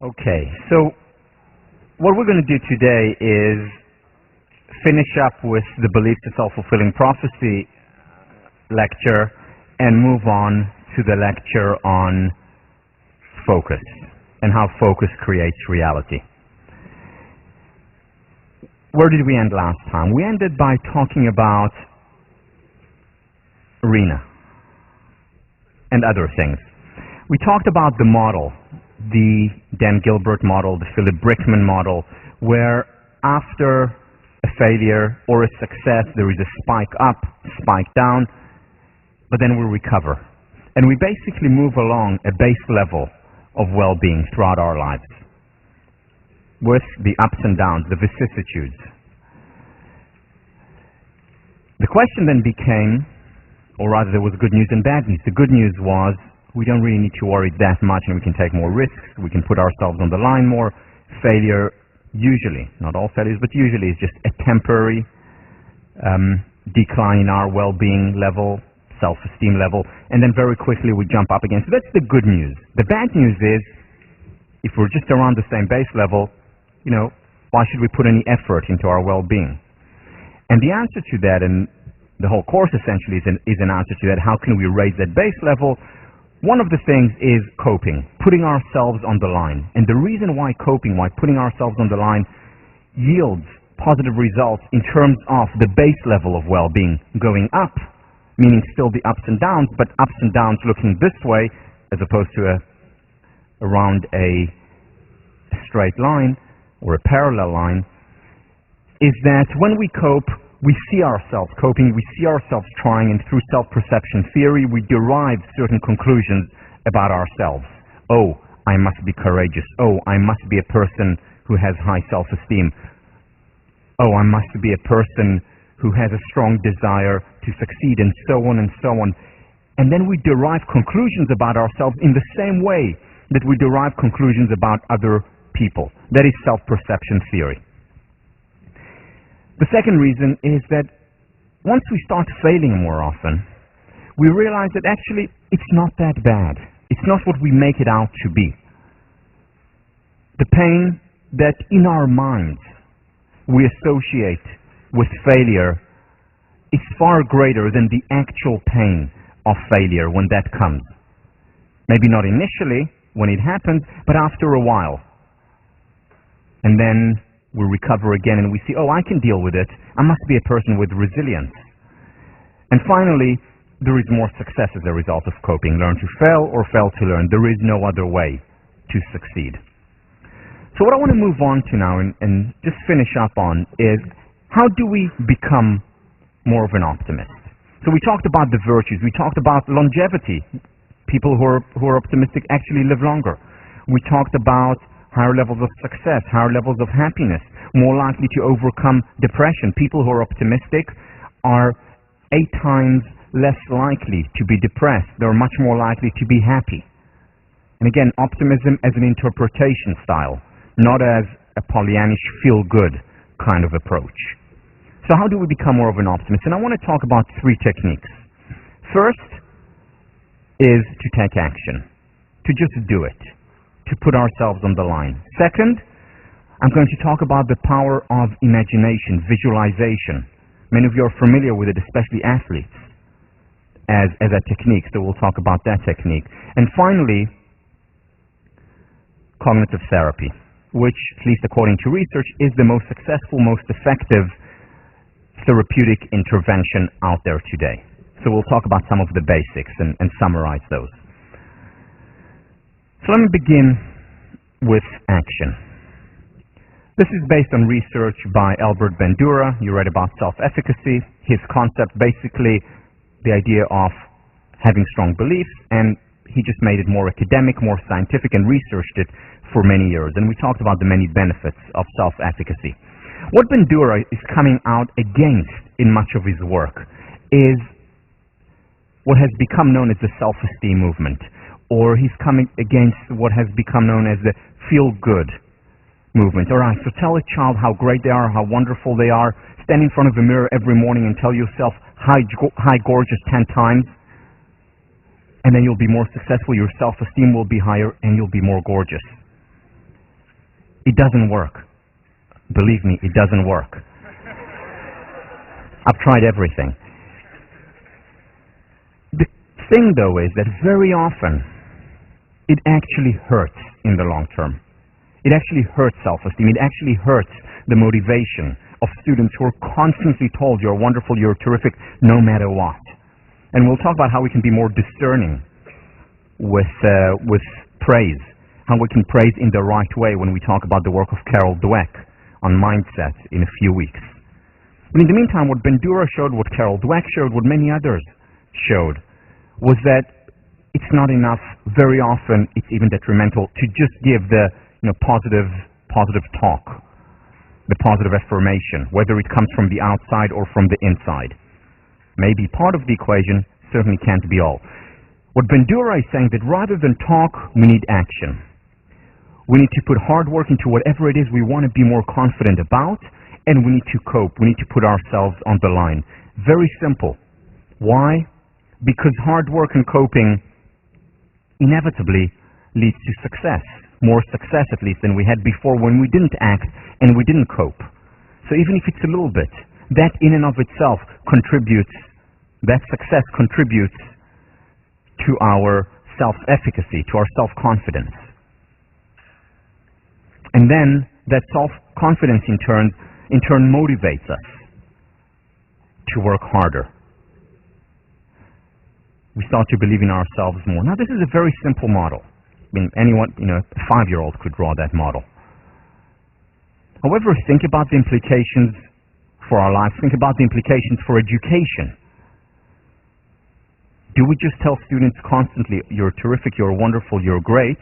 Okay, so what we're going to do today is finish up with the Beliefs to Self-Fulfilling Prophecy lecture and move on to the lecture on focus and how focus creates reality. Where did we end last time? We ended by talking about arena and other things. We talked about the model, the Dan Gilbert model, the Philip Brickman model, where after a failure or a success there is a spike up, spike down, but then we recover. And we basically move along a base level of well-being throughout our lives with the ups and downs, the vicissitudes. The question then became, or rather there was good news and bad news. The good news was we don't really need to worry that much and we can take more risks, we can put ourselves on the line more. Failure usually, not all failures, but usually is just a temporary decline in our well-being level, self-esteem level, and then very quickly we jump up again. So that's the good news. The bad news is, if we're just around the same base level, why should we put any effort into our well-being? And the answer to that, and the whole course essentially is an answer to that, how can we raise that base level? One of the things is coping, putting ourselves on the line. And the reason why coping, why putting ourselves on the line yields positive results in terms of the base level of well-being going up, meaning still the ups and downs, but ups and downs looking this way as opposed to around a straight line or a parallel line, is that when we cope, we see ourselves coping, we see ourselves trying, and through self-perception theory, we derive certain conclusions about ourselves. Oh, I must be courageous. Oh, I must be a person who has high self-esteem. Oh, I must be a person who has a strong desire to succeed, and so on and so on. And then we derive conclusions about ourselves in the same way that we derive conclusions about other people. That is self-perception theory. The second reason is that once we start failing more often, we realize that actually it's not that bad. It's not what we make it out to be. The pain that in our minds we associate with failure is far greater than the actual pain of failure when that comes. Maybe not initially when it happens, but after a while. And then we recover again and we see, oh, I can deal with it. I must be a person with resilience. And finally, there is more success as a result of coping. Learn to fail or fail to learn. There is no other way to succeed. So what I want to move on to now and just finish up on is, how do we become more of an optimist? So we talked about the virtues. We talked about longevity. People who are optimistic actually live longer. We talked about higher levels of success, higher levels of happiness, more likely to overcome depression. People who are optimistic are 8 times less likely to be depressed. They're much more likely to be happy. And again, optimism as an interpretation style, not as a Pollyannish feel-good kind of approach. So how do we become more of an optimist? And I want to talk about 3 techniques. First is to take action, to just do it, to put ourselves on the line. Second, I'm going to talk about the power of imagination, visualization. Many of you are familiar with it, especially athletes, as a technique, so we'll talk about that technique. And finally, cognitive therapy, which, at least according to research, is the most successful, most effective therapeutic intervention out there today. So we'll talk about some of the basics and summarize those. So let me begin with action. This is based on research by Albert Bandura. You read about self-efficacy. His concept, basically the idea of having strong beliefs, and he just made it more academic, more scientific, and researched it for many years. And we talked about the many benefits of self-efficacy. What Bandura is coming out against in much of his work is what has become known as the self-esteem movement, or he's coming against what has become known as the feel-good movement. All right, so tell a child how great they are, how wonderful they are. Stand in front of a mirror every morning and tell yourself, hi, gorgeous, 10 times. And then you'll be more successful, your self-esteem will be higher, and you'll be more gorgeous. It doesn't work. Believe me, it doesn't work. I've tried everything. The thing, though, is that very often it actually hurts in the long term. It actually hurts self-esteem. It actually hurts the motivation of students who are constantly told you're wonderful, you're terrific, no matter what. And we'll talk about how we can be more discerning with praise, how we can praise in the right way when we talk about the work of Carol Dweck on mindset in a few weeks. But in the meantime, what Bandura showed, what Carol Dweck showed, what many others showed, was that it's not enough. Very often, it's even detrimental to just give the positive talk, the positive affirmation, whether it comes from the outside or from the inside. Maybe part of the equation, certainly can't be all. What Bandura is saying that rather than talk, we need action. We need to put hard work into whatever it is we want to be more confident about, and we need to cope. We need to put ourselves on the line. Very simple. Why? Because hard work and coping inevitably leads to success. More success, at least, than we had before when we didn't act and we didn't cope. So even if it's a little bit, that in and of itself contributes, that success contributes to our self-efficacy, to our self-confidence. And then that self-confidence in turn motivates us to work harder. We start to believe in ourselves more. Now, this is a very simple model. I mean, anyone, a 5-year-old could draw that model. However, think about the implications for our lives. Think about the implications for education. Do we just tell students constantly, you're terrific, you're wonderful, you're great?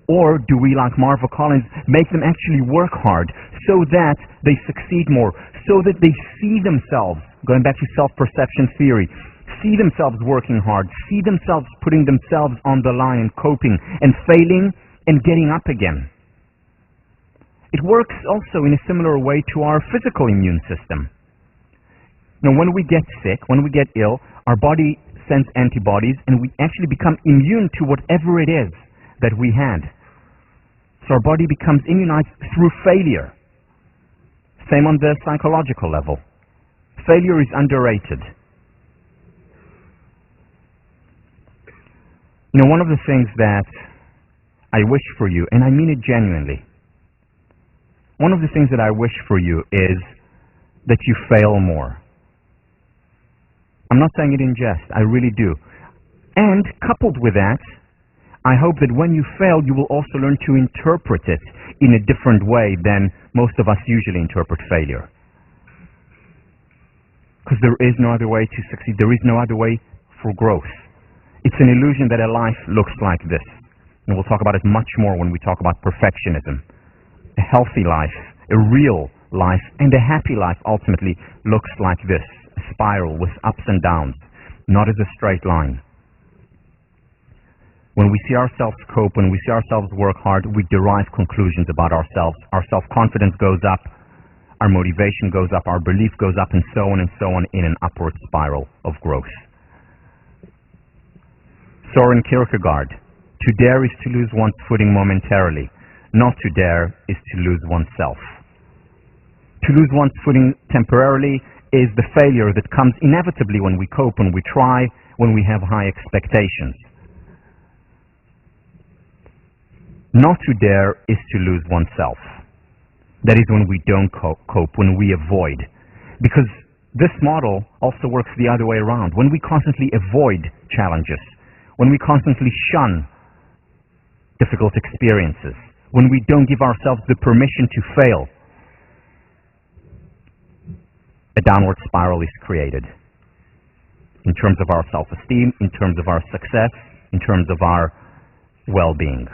Or do we, like Marva Collins, make them actually work hard so that they succeed more, so that they see themselves, going back to self-perception theory, see themselves working hard, see themselves putting themselves on the line and coping and failing and getting up again? It works also in a similar way to our physical immune system. Now, when we get sick, when we get ill, our body sends antibodies and we actually become immune to whatever it is that we had. So our body becomes immunized through failure. Same on the psychological level. Failure is underrated. One of the things that I wish for you, and I mean it genuinely, one of the things that I wish for you is that you fail more. I'm not saying it in jest, I really do. And coupled with that, I hope that when you fail, you will also learn to interpret it in a different way than most of us usually interpret failure. Because there is no other way to succeed. There is no other way for growth. It's an illusion that a life looks like this. And we'll talk about it much more when we talk about perfectionism. A healthy life, a real life, and a happy life ultimately looks like this. A spiral with ups and downs, not as a straight line. When we see ourselves cope, when we see ourselves work hard, we derive conclusions about ourselves. Our self-confidence goes up, our motivation goes up, our belief goes up, and so on in an upward spiral of growth. Soren Kierkegaard, to dare is to lose one's footing momentarily. Not to dare is to lose oneself. To lose one's footing temporarily is the failure that comes inevitably when we cope, when we try, when we have high expectations. Not to dare is to lose oneself. That is when we don't cope, when we avoid. Because this model also works the other way around. When we constantly avoid challenges, when we constantly shun difficult experiences, when we don't give ourselves the permission to fail, a downward spiral is created in terms of our self-esteem, in terms of our success, in terms of our well-being.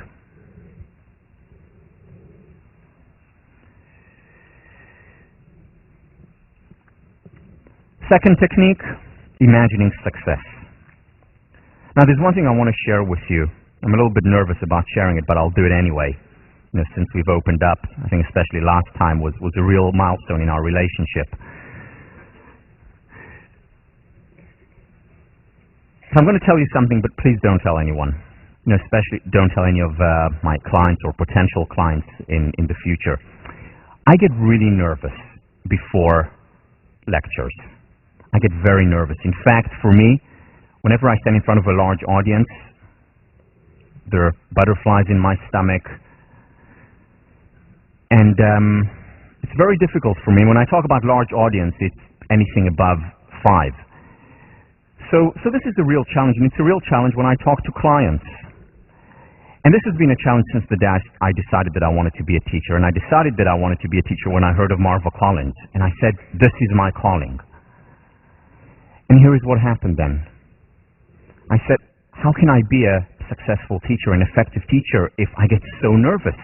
Second technique, imagining success. Now, there's one thing I want to share with you. I'm a little bit nervous about sharing it, but I'll do it anyway. Since we've opened up, I think especially last time was a real milestone in our relationship. So I'm going to tell you something, but please don't tell anyone. especially don't tell any of my clients or potential clients in the future. I get really nervous before lectures. I get very nervous. In fact, for me, whenever I stand in front of a large audience, there are butterflies in my stomach. And it's very difficult for me. When I talk about large audience, it's anything above 5. So this is a real challenge, and it's a real challenge when I talk to clients. And this has been a challenge since the day I decided that I wanted to be a teacher. And I decided that I wanted to be a teacher when I heard of Marva Collins. And I said, this is my calling. And here is what happened then. I said, how can I be a successful teacher, an effective teacher, if I get so nervous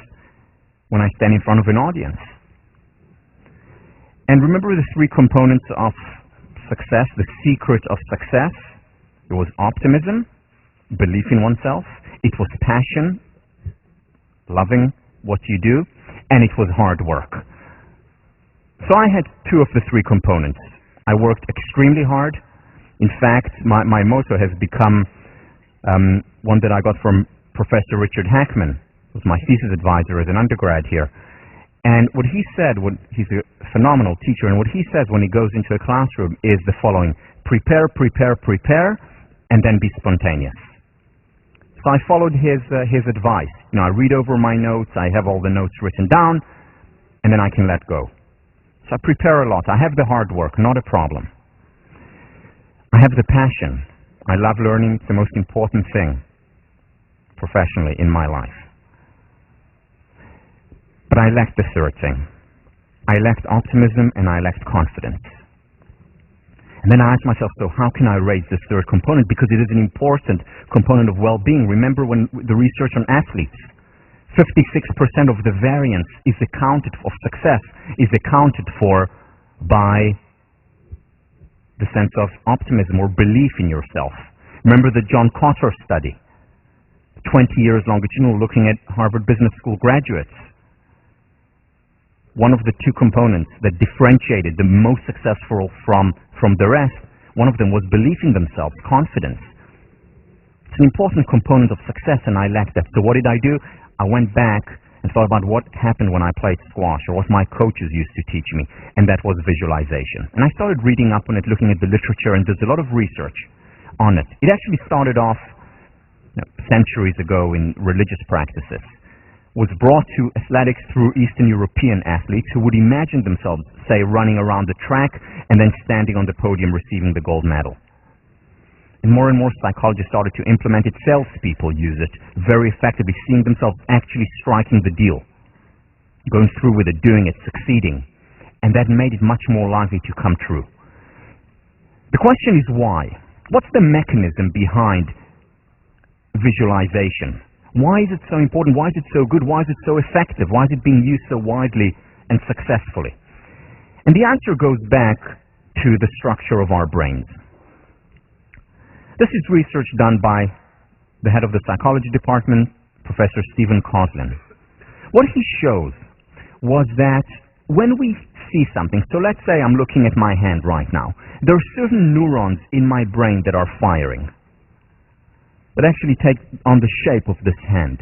when I stand in front of an audience? And remember the 3 components of success, the secret of success. It was optimism, belief in oneself. It was passion, loving what you do, and it was hard work. So I had 2 of the 3 components. I worked extremely hard. In fact, my motto has become one that I got from Professor Richard Hackman, who was my thesis advisor as an undergrad here. And what he said, he's a phenomenal teacher, and what he says when he goes into a classroom is the following: prepare, prepare, prepare, and then be spontaneous. So I followed his advice. I read over my notes, I have all the notes written down, and then I can let go. So I prepare a lot. I have the hard work, not a problem. I have the passion. I love learning. It's the most important thing professionally in my life. But I lacked the third thing. I lacked optimism and I lacked confidence. And then I asked myself, so how can I raise this third component? Because it is an important component of well-being. Remember when the research on athletes, 56% of the variance is accounted for, success is accounted for by the sense of optimism or belief in yourself. Remember the John Kotter study, 20 years longitudinal looking at Harvard Business School graduates. One of the 2 components that differentiated the most successful from the rest, one of them was belief in themselves, confidence. It's an important component of success, and I lacked that. So what did I do? I went back and thought about what happened when I played squash, or what my coaches used to teach me, and that was visualization. And I started reading up on it, looking at the literature, and there's a lot of research on it. It actually started off centuries ago in religious practices. Was brought to athletics through Eastern European athletes who would imagine themselves, say, running around the track and then standing on the podium receiving the gold medal. And more psychologists started to implement it. Salespeople use it very effectively, seeing themselves actually striking the deal, going through with it, doing it, succeeding. And that made it much more likely to come true. The question is why? What's the mechanism behind visualization? Why is it so important? Why is it so good? Why is it so effective? Why is it being used so widely and successfully? And the answer goes back to the structure of our brains. This is research done by the head of the psychology department, Professor Stephen Coslin. What he shows was that when we see something, so let's say I'm looking at my hand right now, there are certain neurons in my brain that are firing, that actually take on the shape of this hand,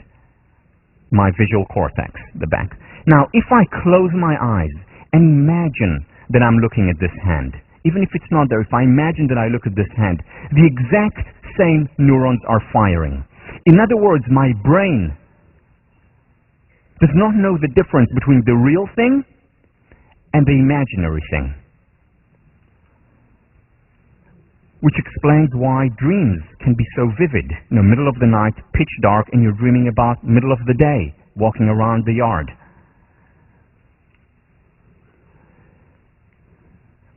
my visual cortex, the back. Now, if I close my eyes and imagine that I'm looking at this hand, even if it's not there, if I imagine that I look at this hand, the exact same neurons are firing. In other words, my brain does not know the difference between the real thing and the imaginary thing. Which explains why dreams can be so vivid. Middle of the night, pitch dark, and you're dreaming about middle of the day, walking around the yard.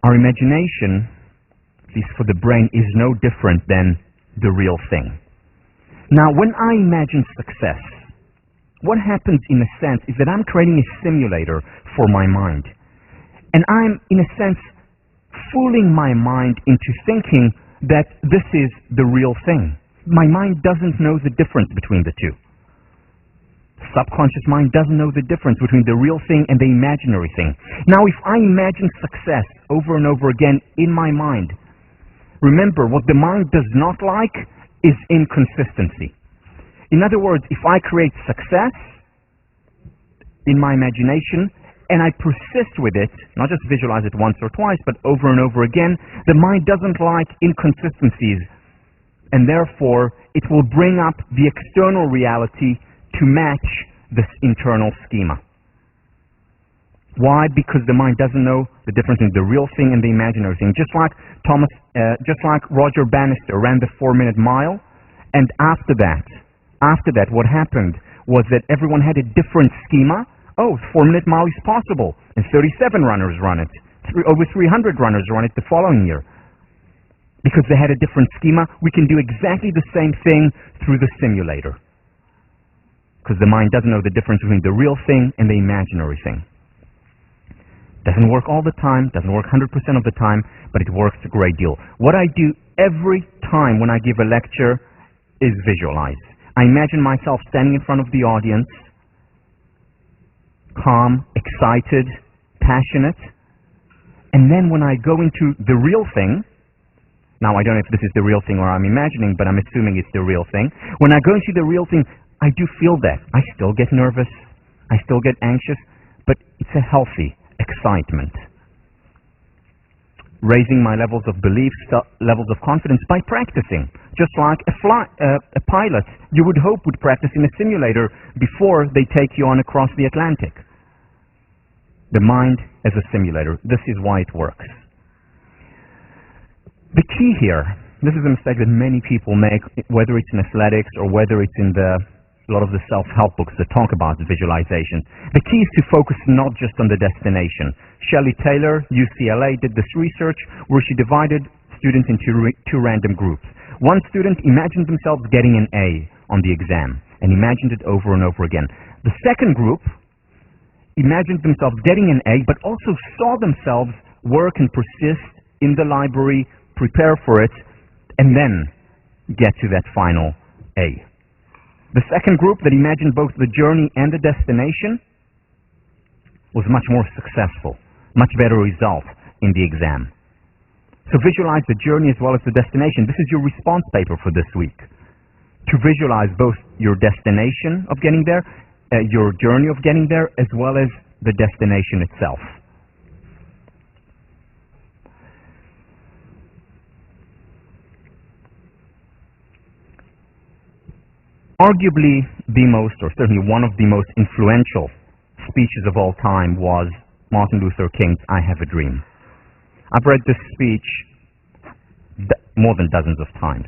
Our imagination, at least for the brain, is no different than the real thing. Now, when I imagine success, what happens in a sense is that I'm creating a simulator for my mind. And I'm, in a sense, fooling my mind into thinking that this is the real thing. My mind doesn't know the difference between the two. Subconscious mind doesn't know the difference between the real thing and the imaginary thing. Now, if I imagine success over and over again in my mind, remember, what the mind does not like is inconsistency. In other words, if I create success in my imagination and I persist with it, not just visualize it once or twice, but over and over again, the mind doesn't like inconsistencies, and therefore it will bring up the external reality to match this internal schema. Why? Because the mind doesn't know the difference in the real thing and the imaginary thing. Just like Roger Bannister ran the 4-minute mile, and after that, what happened was that everyone had a different schema. Oh, 4-minute mile is possible, and 37 runners run it. Over 300 runners run it the following year. Because they had a different schema, we can do exactly the same thing through the simulator. Because the mind doesn't know the difference between the real thing and the imaginary thing. Doesn't work all the time, doesn't work 100% of the time, but it works a great deal. What I do every time when I give a lecture is visualize. I imagine myself standing in front of the audience, calm, excited, passionate, and then when I go into the real thing, now I don't know if this is the real thing or I'm imagining, but I'm assuming it's the real thing. When I go into the real thing, I do feel that. I still get nervous, I still get anxious, but it's a healthy excitement. Raising my levels of belief, levels of confidence by practicing. Just like a pilot you would hope would practice in a simulator before they take you on across the Atlantic. The mind as a simulator. This is why it works. The key here, this is a mistake that many people make, whether it's in athletics or whether it's in a lot of the self-help books that talk about visualization. The key is to focus not just on the destination. Shelley Taylor, UCLA, did this research where she divided students into two random groups. One student imagined themselves getting an A on the exam and imagined it over and over again. The second group imagined themselves getting an A, but also saw themselves work and persist in the library, prepare for it, and then get to that final A. The second group that imagined both the journey and the destination was much more successful, much better result in the exam. So visualize the journey as well as the destination. This is your response paper for this week. To visualize both your destination of getting there, your journey of getting there, as well as the destination itself. Arguably the most, or certainly one of the most influential speeches of all time was Martin Luther King's I Have a Dream. I've read this speech more than dozens of times.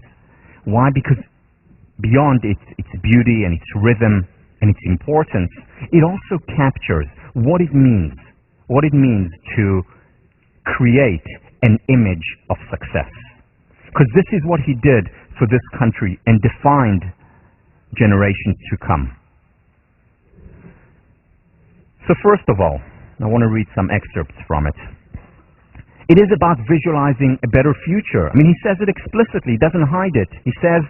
Why? Because beyond its beauty and its rhythm and its importance, it also captures what it means to create an image of success. Because this is what he did for this country and defined generations to come. So first of all, I want to read some excerpts from it. It is about visualizing a better future. I mean, he says it explicitly, doesn't hide it. He says,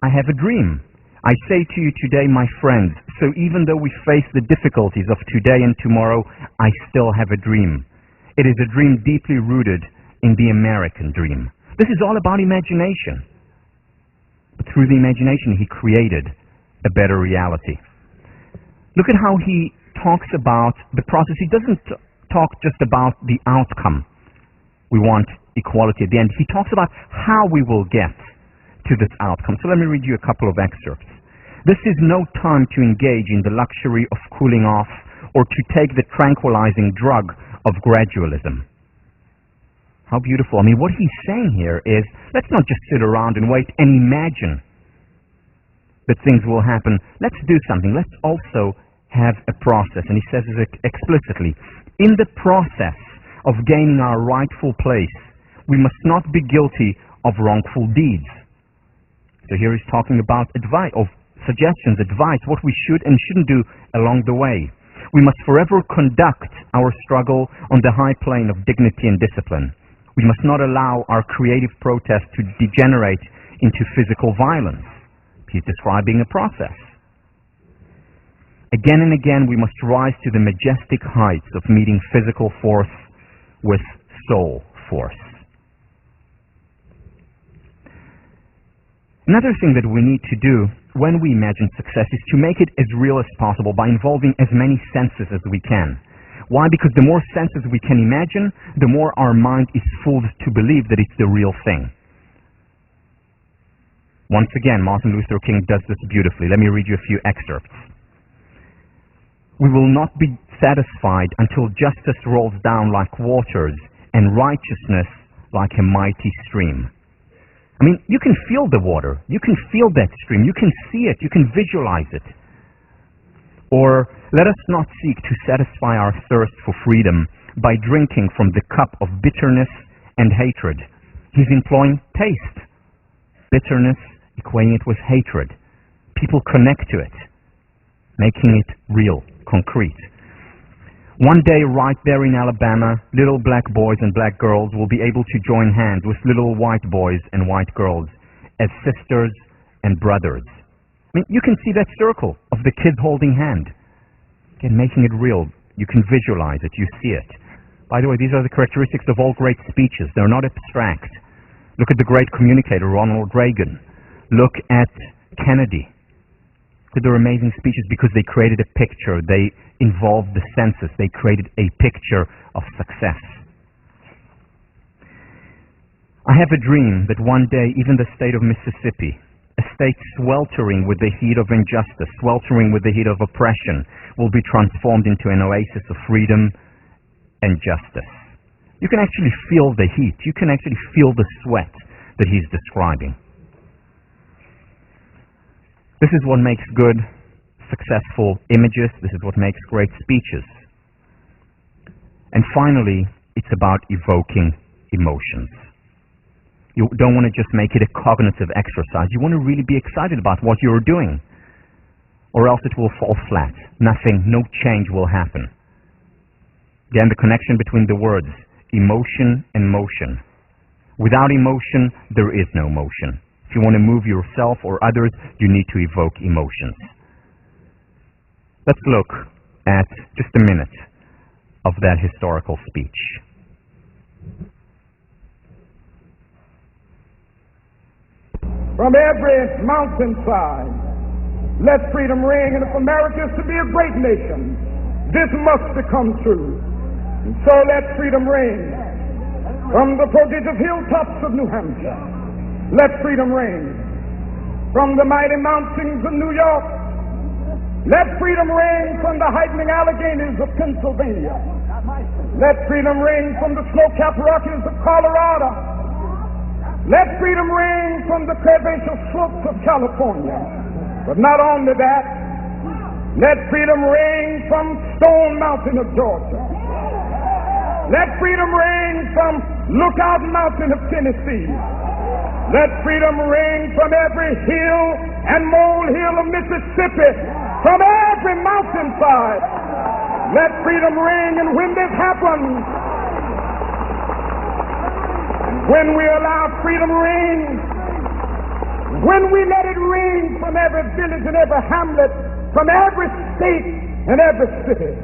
I have a dream. I say to you today, my friends, so even though we face the difficulties of today and tomorrow, I still have a dream. It is a dream deeply rooted in the American dream. This is all about imagination. But through the imagination, he created a better reality. Look at how he talks about the process. He doesn't talk just about the outcome. We want equality at the end. He talks about how we will get to this outcome. So let me read you a couple of excerpts. This is no time to engage in the luxury of cooling off or to take the tranquilizing drug of gradualism. How beautiful. I mean, what he's saying here is, let's not just sit around and wait and imagine that things will happen. Let's do something. Let's also have a process. And he says it explicitly. In the process of gaining our rightful place, we must not be guilty of wrongful deeds. So here he's talking about advice, of suggestions, advice, what we should and shouldn't do along the way. We must forever conduct our struggle on the high plane of dignity and discipline. We must not allow our creative protest to degenerate into physical violence. He's describing a process. Again and again, we must rise to the majestic heights of meeting physical force with soul force. Another thing that we need to do when we imagine success is to make it as real as possible by involving as many senses as we can. Why? Because the more senses we can imagine, the more our mind is fooled to believe that it's the real thing. Once again, Martin Luther King does this beautifully. Let me read you a few excerpts. We will not be satisfied until justice rolls down like waters and righteousness like a mighty stream. I mean, you can feel the water. You can feel that stream. You can see it. You can visualize it. Or, let us not seek to satisfy our thirst for freedom by drinking from the cup of bitterness and hatred. He's employing taste. Bitterness, equating it with hatred. People connect to it, making it real, concrete. One day, right there in Alabama, little black boys and black girls will be able to join hands with little white boys and white girls as sisters and brothers. I mean, you can see that circle of the kids holding hand. Again, making it real. You can visualize it. You see it. By the way, these are the characteristics of all great speeches. They're not abstract. Look at the great communicator, Ronald Reagan. Look at Kennedy. Look at their amazing speeches because they created a picture. They involved the senses. They created a picture of success. I have a dream that one day even the state of Mississippi, a state sweltering with the heat of injustice, sweltering with the heat of oppression, will be transformed into an oasis of freedom and justice. You can actually feel the heat. You can actually feel the sweat that he's describing. This is what makes good, successful images. This is what makes great speeches. And finally, it's about evoking emotions. You don't want to just make it a cognitive exercise. You want to really be excited about what you're doing, or else it will fall flat. Nothing, no change will happen. Again, the connection between the words emotion and motion. Without emotion, there is no motion. If you want to move yourself or others, you need to evoke emotions. Let's look at just a minute of that historical speech. From every mountainside, let freedom ring, and if America is to be a great nation, this must become true. And so let freedom ring from the prodigious hilltops of New Hampshire. Let freedom ring from the mighty mountains of New York. Let freedom ring from the heightening Alleghanies of Pennsylvania. Let freedom ring from the snow-capped Rockies of Colorado. Let freedom ring from the curvaceous slopes of California. But not only that, let freedom ring from Stone Mountain of Georgia. Let freedom ring from Lookout Mountain of Tennessee. Let freedom ring from every hill and molehill of Mississippi, from every mountainside. Let freedom ring, and when this happens, when we allow freedom ring, when we let it ring from every village and every hamlet, from every state and every city,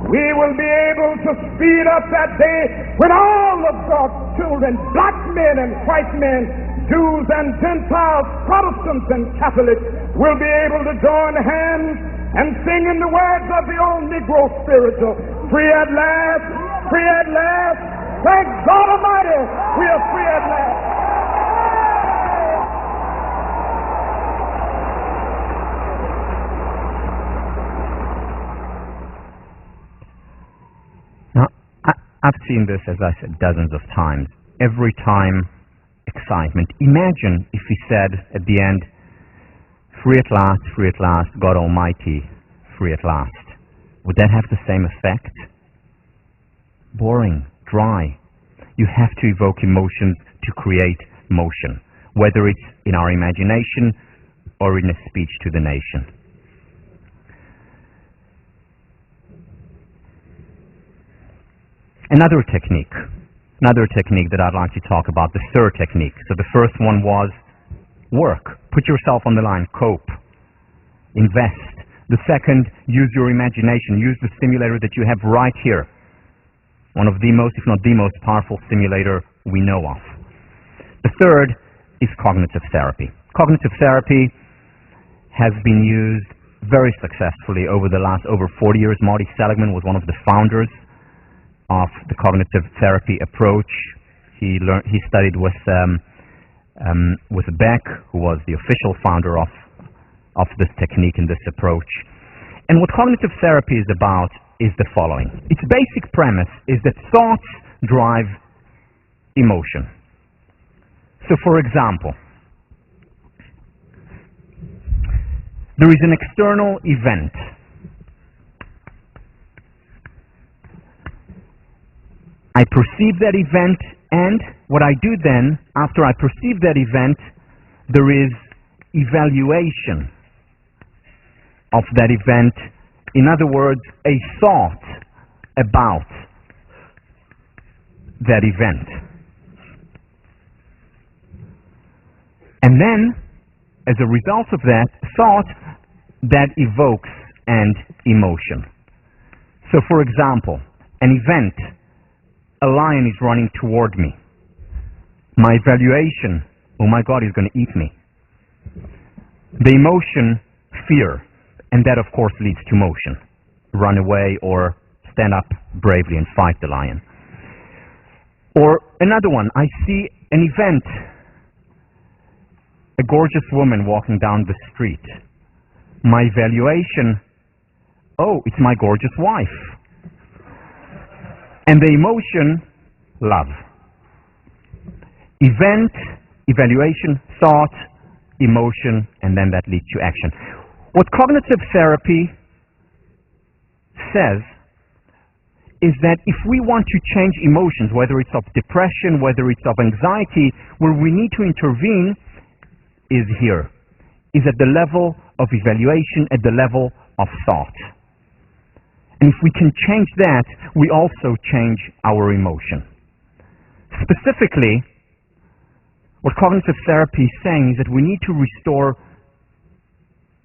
we will be able to speed up that day when all of God's children, black men and white men, Jews and Gentiles, Protestants and Catholics, will be able to join hands and sing in the words of the old Negro spiritual, free at last, free at last. Thank God Almighty, we are free at last. Now, I've seen this, as I said, dozens of times. Every time, excitement. Imagine if he said at the end, free at last, God Almighty, free at last. Would that have the same effect? Boring. Dry. You have to evoke emotions to create motion, whether it's in our imagination or in a speech to the nation. Another technique that I'd like to talk about, the third technique. So the first one was work. Put yourself on the line. Cope. Invest. The second, use your imagination. Use the stimulator that you have right here. One of the most, if not the most powerful stimulator we know of. The third is cognitive therapy. Cognitive therapy has been used very successfully over the last over 40 years. Marty Seligman was one of the founders of the cognitive therapy approach. He studied with Beck, who was the official founder of this technique and this approach. And what cognitive therapy is about is the following. Its basic premise is that thoughts drive emotion. So, for example, there is an external event. I perceive that event, and what I do then, after I perceive that event, there is evaluation of that event. In other words, a thought about that event. And then, as a result of that thought, that evokes an emotion. So, for example, an event, a lion is running toward me. My evaluation, oh my God, he's going to eat me. The emotion, fear, and that of course leads to motion. Run away or stand up bravely and fight the lion. Or another one, I see an event, a gorgeous woman walking down the street. My evaluation, oh, it's my gorgeous wife. And the emotion, love. Event, evaluation, thought, emotion, and then that leads to action. What cognitive therapy says is that if we want to change emotions, whether it's of depression, whether it's of anxiety, where we need to intervene is here, is at the level of evaluation, at the level of thought. And if we can change that, we also change our emotion. Specifically, what cognitive therapy is saying is that we need to restore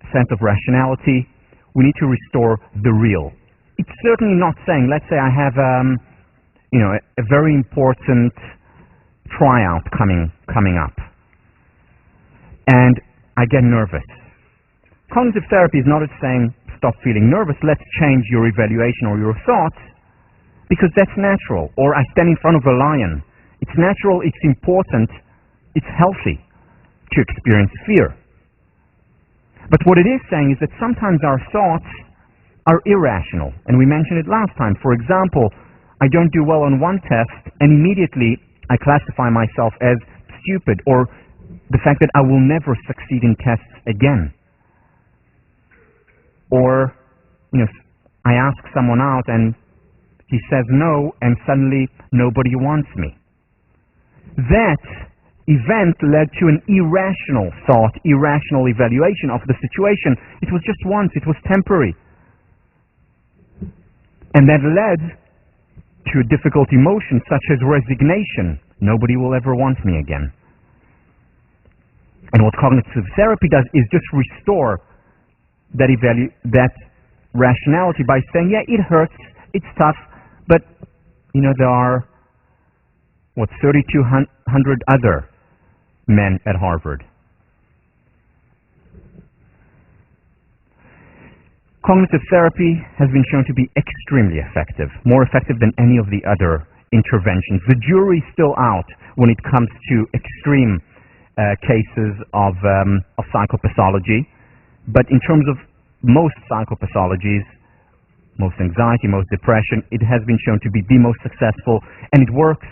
a sense of rationality. We need to restore the real. It's certainly not saying, let's say I have a very important tryout coming up, and I get nervous. Cognitive therapy is not saying stop feeling nervous, let's change your evaluation or your thoughts, because that's natural. Or I stand in front of a lion. It's natural, it's important, it's healthy to experience fear. But what it is saying is that sometimes our thoughts are irrational, and we mentioned it last time. For example, I don't do well on one test, and immediately I classify myself as stupid, or the fact that I will never succeed in tests again. Or, I ask someone out and he says no, and suddenly nobody wants me. That event led to an irrational thought, irrational evaluation of the situation. It was just once, it was temporary. And that led to a difficult emotion such as resignation. Nobody will ever want me again. And what cognitive therapy does is just restore that rationality by saying, yeah, it hurts, it's tough, but there are 3,200 other men at Harvard. Cognitive therapy has been shown to be extremely effective, more effective than any of the other interventions. The jury is still out when it comes to extreme cases of psychopathology, but in terms of most psychopathologies, most anxiety, most depression, it has been shown to be the most successful, and it works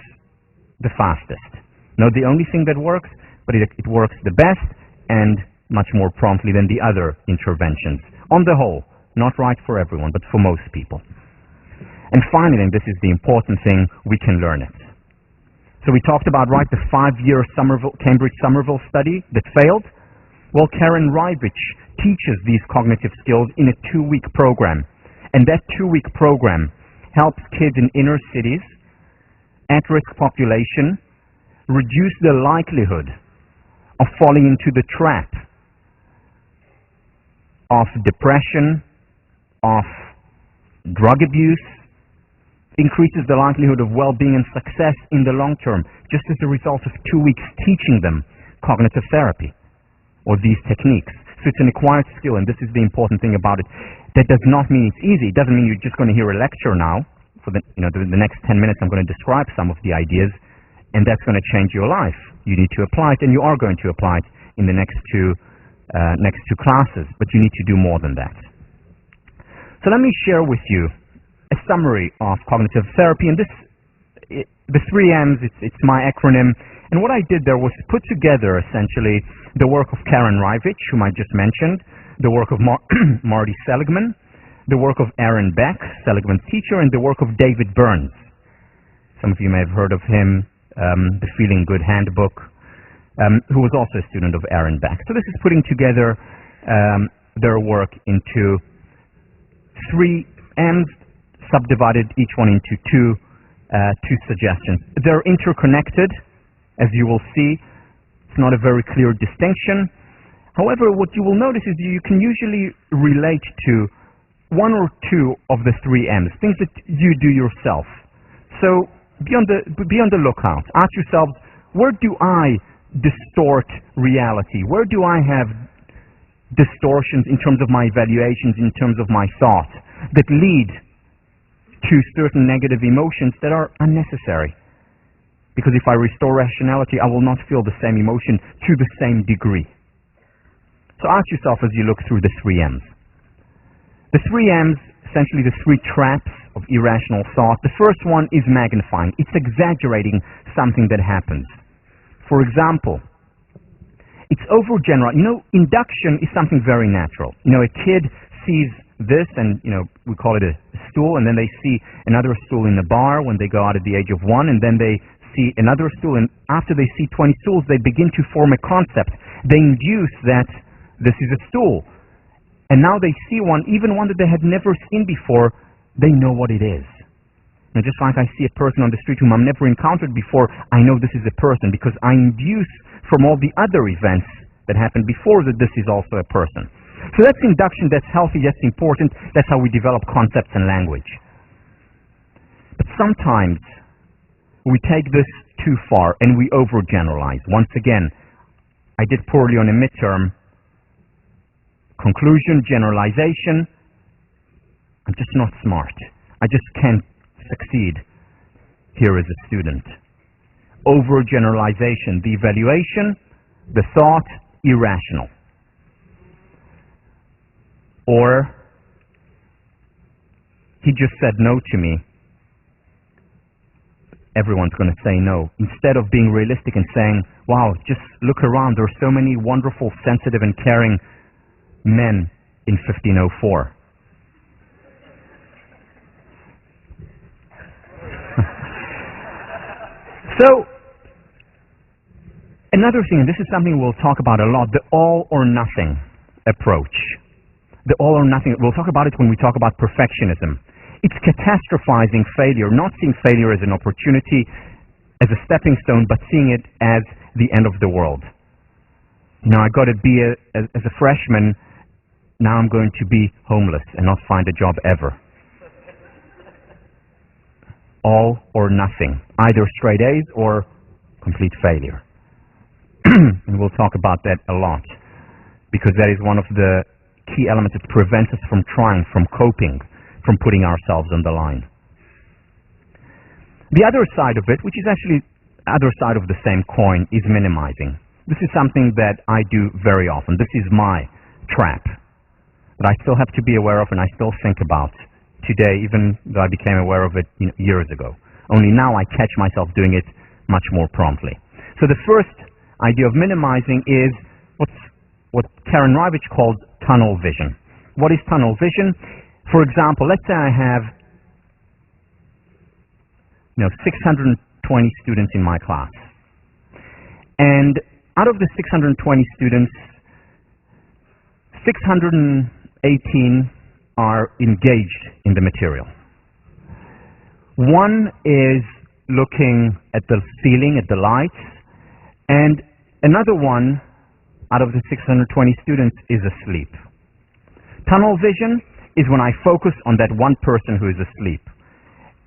the fastest. Not the only thing that works, but it works the best and much more promptly than the other interventions. On the whole, not right for everyone, but for most people. And finally, and this is the important thing, we can learn it. So we talked about, the 5-year Cambridge Somerville study that failed. Well, Karen Rybich teaches these cognitive skills in a 2-week program. And that 2-week program helps kids in inner cities, at-risk population, reduce the likelihood of falling into the trap of depression, of drug abuse, increases the likelihood of well-being and success in the long term, just as a result of 2 weeks teaching them cognitive therapy or these techniques. So it's an acquired skill, and this is the important thing about it. That does not mean it's easy. It doesn't mean you're just going to hear a lecture now. For the next 10 minutes, I'm going to describe some of the ideas, and that's going to change your life. You need to apply it, and you are going to apply it in the next two classes, but you need to do more than that. So let me share with you a summary of cognitive therapy, and the 3 M's, it's my acronym, and what I did there was put together essentially the work of Karen Rivich, whom I just mentioned, the work of Marty Seligman, the work of Aaron Beck, Seligman's teacher, and the work of David Burns. Some of you may have heard of him, the Feeling Good Handbook, who was also a student of Aaron Beck. So this is putting together their work into 3 M's, subdivided each one into two suggestions. They're interconnected, as you will see. It's not a very clear distinction. However, what you will notice is you can usually relate to 1 or 2 of the 3 M's, things that you do yourself. So be on the lookout. Ask yourselves, where do I distort reality? Where do I have distortions in terms of my evaluations, in terms of my thought, that lead to certain negative emotions that are unnecessary? Because if I restore rationality, I will not feel the same emotion to the same degree. So ask yourself as you look through the 3 M's. The 3 M's, essentially the 3 traps of irrational thought. The first one is magnifying. It's exaggerating something that happens. For example, it's overgeneral. Induction is something very natural. A kid sees this, and we call it a stool, and then they see another stool in the bar when they go out at the age of 1, and then they see another stool, and after they see 20 stools, they begin to form a concept. They induce that this is a stool, and now they see one, even one that they had never seen before. They know what it is. Now, just like I see a person on the street whom I've never encountered before, I know this is a person because I induce from all the other events that happened before that this is also a person. So that's induction, that's healthy, that's important, that's how we develop concepts and language. But sometimes we take this too far and we overgeneralize. Once again, I did poorly on a midterm. Conclusion, generalization, I'm just not smart. I just can't succeed here as a student. Overgeneralization, the evaluation, the thought, irrational. Or, he just said no to me. Everyone's going to say no. Instead of being realistic and saying, wow, just look around, there are so many wonderful, sensitive, and caring men in 1504. So, another thing, and this is something we'll talk about a lot, the all or nothing approach. The all or nothing, we'll talk about it when we talk about perfectionism. It's catastrophizing failure, not seeing failure as an opportunity, as a stepping stone, but seeing it as the end of the world. I got a B as a freshman, now I'm going to be homeless and not find a job ever. All or nothing, either straight A's or complete failure. And we'll talk about that a lot, because that is one of the key elements that prevents us from trying, from coping, from putting ourselves on the line. The other side of it, which is actually the other side of the same coin, is minimizing. This is something that I do very often. This is my trap that I still have to be aware of and I still think about today, even though I became aware of it years ago. Only now I catch myself doing it much more promptly. So the first idea of minimizing is what Karen Rivich calls tunnel vision. What is tunnel vision? For example, let's say I have 620 students in my class. And out of the 620 students, 618 are engaged in the material. One is looking at the ceiling, at the lights, and another one out of the 620 students is asleep. Tunnel vision is when I focus on that one person who is asleep,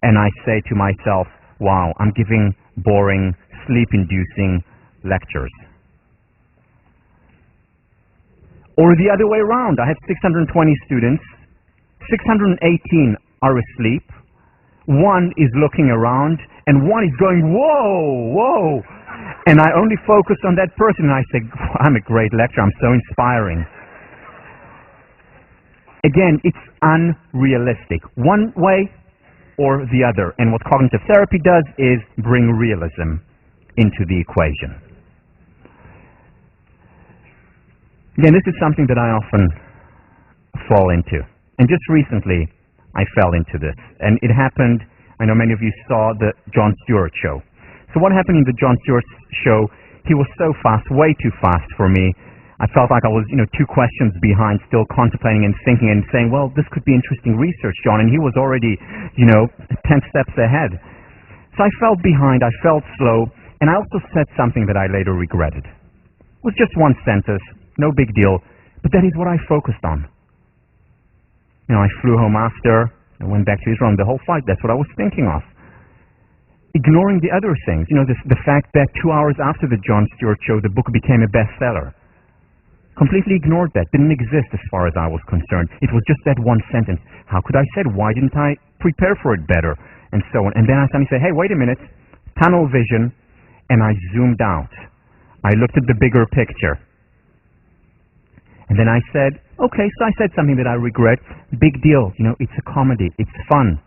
and I say to myself, wow, I'm giving boring, sleep-inducing lectures. Or the other way around. I have 620 students. 618 are asleep. One is looking around, and one is going, whoa, whoa. And I only focus on that person, and I say, I'm a great lecturer. I'm so inspiring. Again, it's unrealistic. One way or the other. And what cognitive therapy does is bring realism into the equation. Again, this is something that I often fall into. And just recently, I fell into this. And it happened, I know many of you saw the Jon Stewart show. So what happened in the Jon Stewart show, he was so fast, way too fast for me. I felt like I was, 2 questions behind, still contemplating and thinking and saying, well, this could be interesting research, John. And he was already, 10 steps ahead. So I felt behind, I felt slow, and I also said something that I later regretted. It was just one sentence, no big deal, but that is what I focused on. I flew home after, I went back to Israel, and the whole flight, that's what I was thinking of. Ignoring the other things, the fact that 2 hours after the Jon Stewart show, the book became a bestseller. Completely ignored that. Didn't exist as far as I was concerned. It was just that one sentence. How could I say it? Why didn't I prepare for it better? And so on. And then I suddenly say, hey, wait a minute. Tunnel vision. And I zoomed out. I looked at the bigger picture. And then I said, okay, so I said something that I regret. Big deal. It's a comedy. It's fun.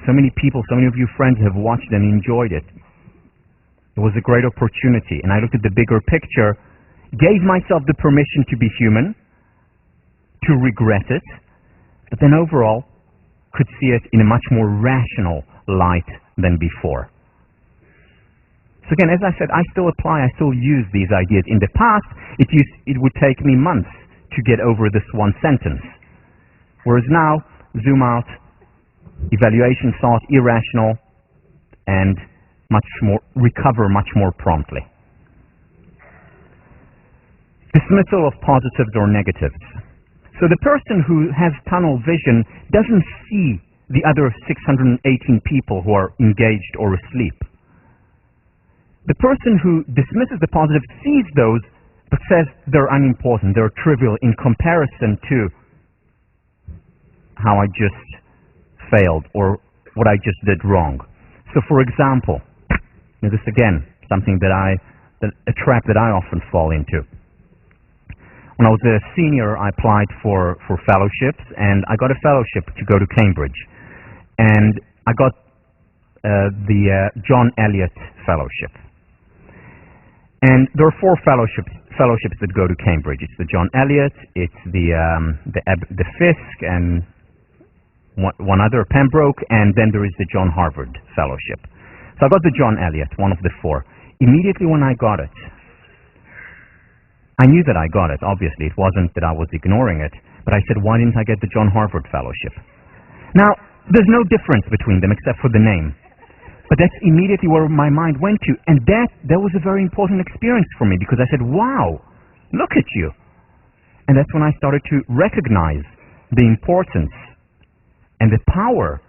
So many people, so many of you friends have watched and enjoyed it. It was a great opportunity. And I looked at the bigger picture, gave myself the permission to be human, to regret it, but then overall could see it in a much more rational light than before. So again, as I said, I still apply, I still use these ideas. In the past, it would take me months to get over this one sentence. Whereas now, zoom out, evaluation, thought, irrational, and recover much more promptly. Dismissal of positives or negatives. So the person who has tunnel vision doesn't see the other 618 people who are engaged or asleep. The person who dismisses the positives sees those but says they're unimportant, they're trivial in comparison to how I just failed or what I just did wrong. So for example, this again, something a trap that I often fall into. When I was a senior, I applied for fellowships, and I got a fellowship to go to Cambridge. And I got the John Eliot Fellowship. And there are 4 fellowships that go to Cambridge. It's the John Eliot, it's the Fisk, and one other, Pembroke, and then there is the John Harvard Fellowship. So I got the John Eliot, one of the 4. Immediately when I got it, I knew that I got it, obviously. It wasn't that I was ignoring it. But I said, why didn't I get the John Harvard Fellowship? Now, there's no difference between them except for the name. But that's immediately where my mind went to. And that was a very important experience for me because I said, wow, look at you. And that's when I started to recognize the importance and the power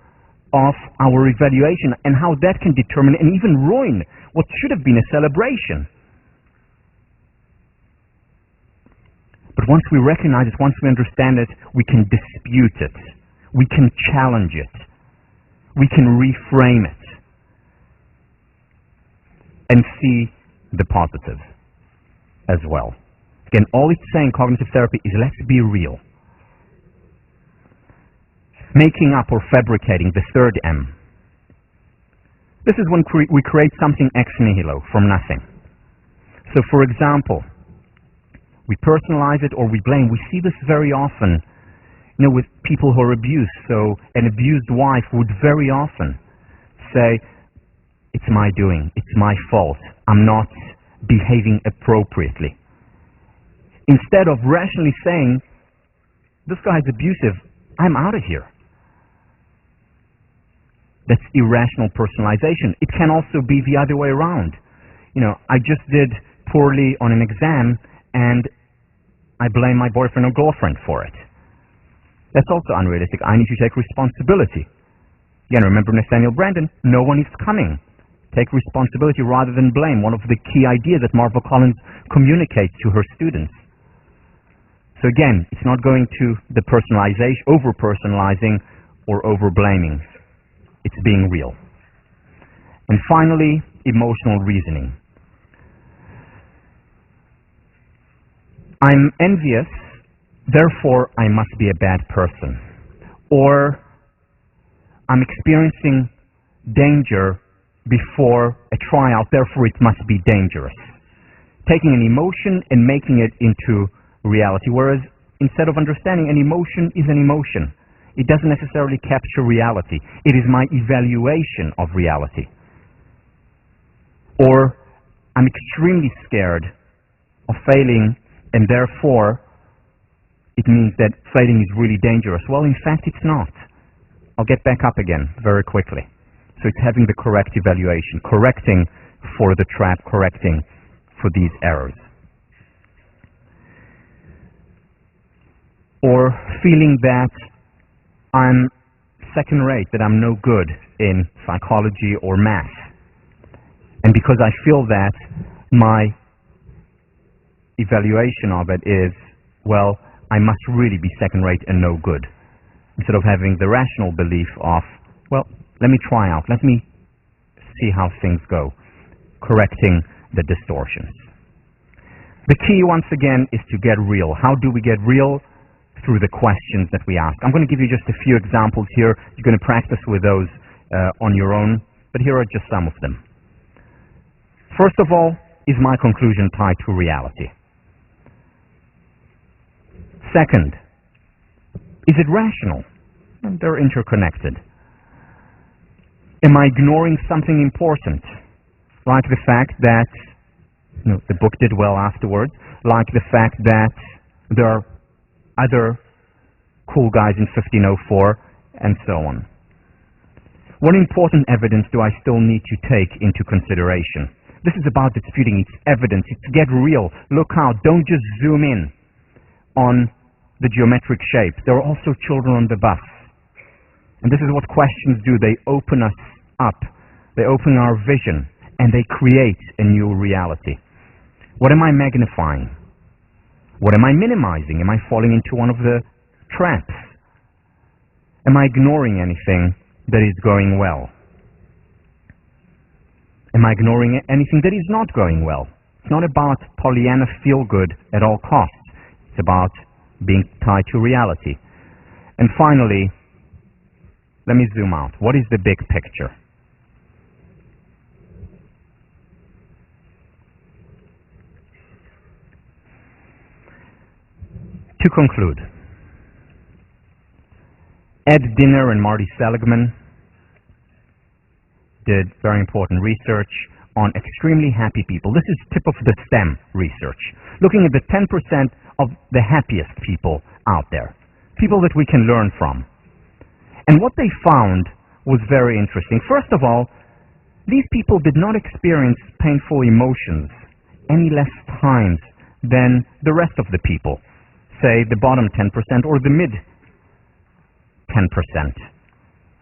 of our evaluation and how that can determine and even ruin what should have been a celebration. But once we recognize it, once we understand it, we can dispute it. We can challenge it. We can reframe it and see the positive as well. Again, all it's saying, cognitive therapy, is let's be real. Making up or fabricating, the third M. This is when we create something ex nihilo, from nothing. So for example, we personalize it or we blame. We see this very often, with people who are abused. So an abused wife would very often say, it's my doing, it's my fault, I'm not behaving appropriately. Instead of rationally saying, this guy is abusive, I'm out of here. That's irrational personalization. It can also be the other way around. I just did poorly on an exam and I blame my boyfriend or girlfriend for it. That's also unrealistic. I need to take responsibility. Again, remember Nathaniel Branden, no one is coming. Take responsibility rather than blame. One of the key ideas that Marva Collins communicates to her students. So again, it's not going to the personalization, over-personalizing or over-blaming. It's being real. And finally, emotional reasoning. I'm envious, therefore I must be a bad person. Or I'm experiencing danger before a tryout, therefore it must be dangerous. Taking an emotion and making it into reality, whereas instead of understanding, an emotion is an emotion. It doesn't necessarily capture reality. It is my evaluation of reality. Or I'm extremely scared of failing, and therefore it means that failing is really dangerous. Well, in fact, it's not. I'll get back up again very quickly. So it's having the correct evaluation, correcting for the trap, correcting for these errors. Or feeling that I'm second rate, that I'm no good in psychology or math. And because I feel that, my evaluation of it is, well, I must really be second rate and no good. Instead of having the rational belief of, well, let me try out, let me see how things go, correcting the distortions. The key, once again, is to get real. How do we get real? Through the questions that we ask. I'm going to give you just a few examples here. You're going to practice with those on your own, but here are just some of them. First of all, is my conclusion tied to reality? Second, is it rational? And they're interconnected. Am I ignoring something important? Like the fact that the book did well afterwards, like the fact that there are other cool guys in 1504, and so on. What important evidence do I still need to take into consideration? This is about disputing. It's evidence. It's get real. Look out. Don't just zoom in on the geometric shape. There are also children on the bus. And this is what questions do. They open us up. They open our vision, and they create a new reality. What am I magnifying? What am I minimizing? Am I falling into one of the traps? Am I ignoring anything that is going well? Am I ignoring anything that is not going well? It's not about Pollyanna feel-good at all costs. It's about being tied to reality. And finally, let me zoom out. What is the big picture? To conclude, Ed Dinner and Marty Seligman did very important research on extremely happy people. This is tip of the stem research, looking at the 10% of the happiest people out there, people that we can learn from. And what they found was very interesting. First of all, these people did not experience painful emotions any less times than the rest of the people, say the bottom 10% or the mid 10%.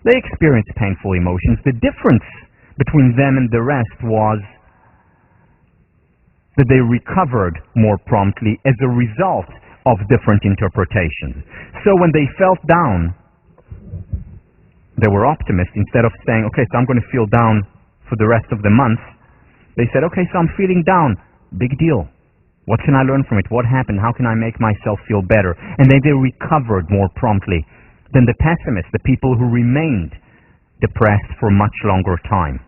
They experienced painful emotions. The difference between them and the rest was that they recovered more promptly as a result of different interpretations. So when they felt down, they were optimists. Instead of saying, okay, so I'm going to feel down for the rest of the month, they said, okay, so I'm feeling down. Big deal. What can I learn from it? What happened? How can I make myself feel better? And then they recovered more promptly than the pessimists, the people who remained depressed for much longer time.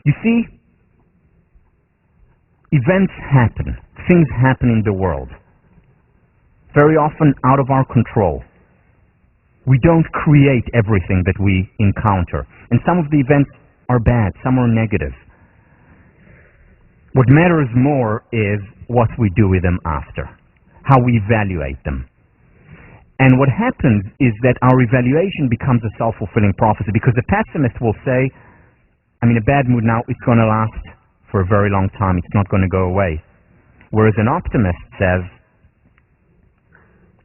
You see, events happen. Things happen in the world. Very often out of our control. We don't create everything that we encounter. And some of the events are bad, some are negative. What matters more is what we do with them after, how we evaluate them. And what happens is that our evaluation becomes a self-fulfilling prophecy, because the pessimist will say, I'm in a bad mood now, it's going to last for a very long time, it's not going to go away. Whereas an optimist says,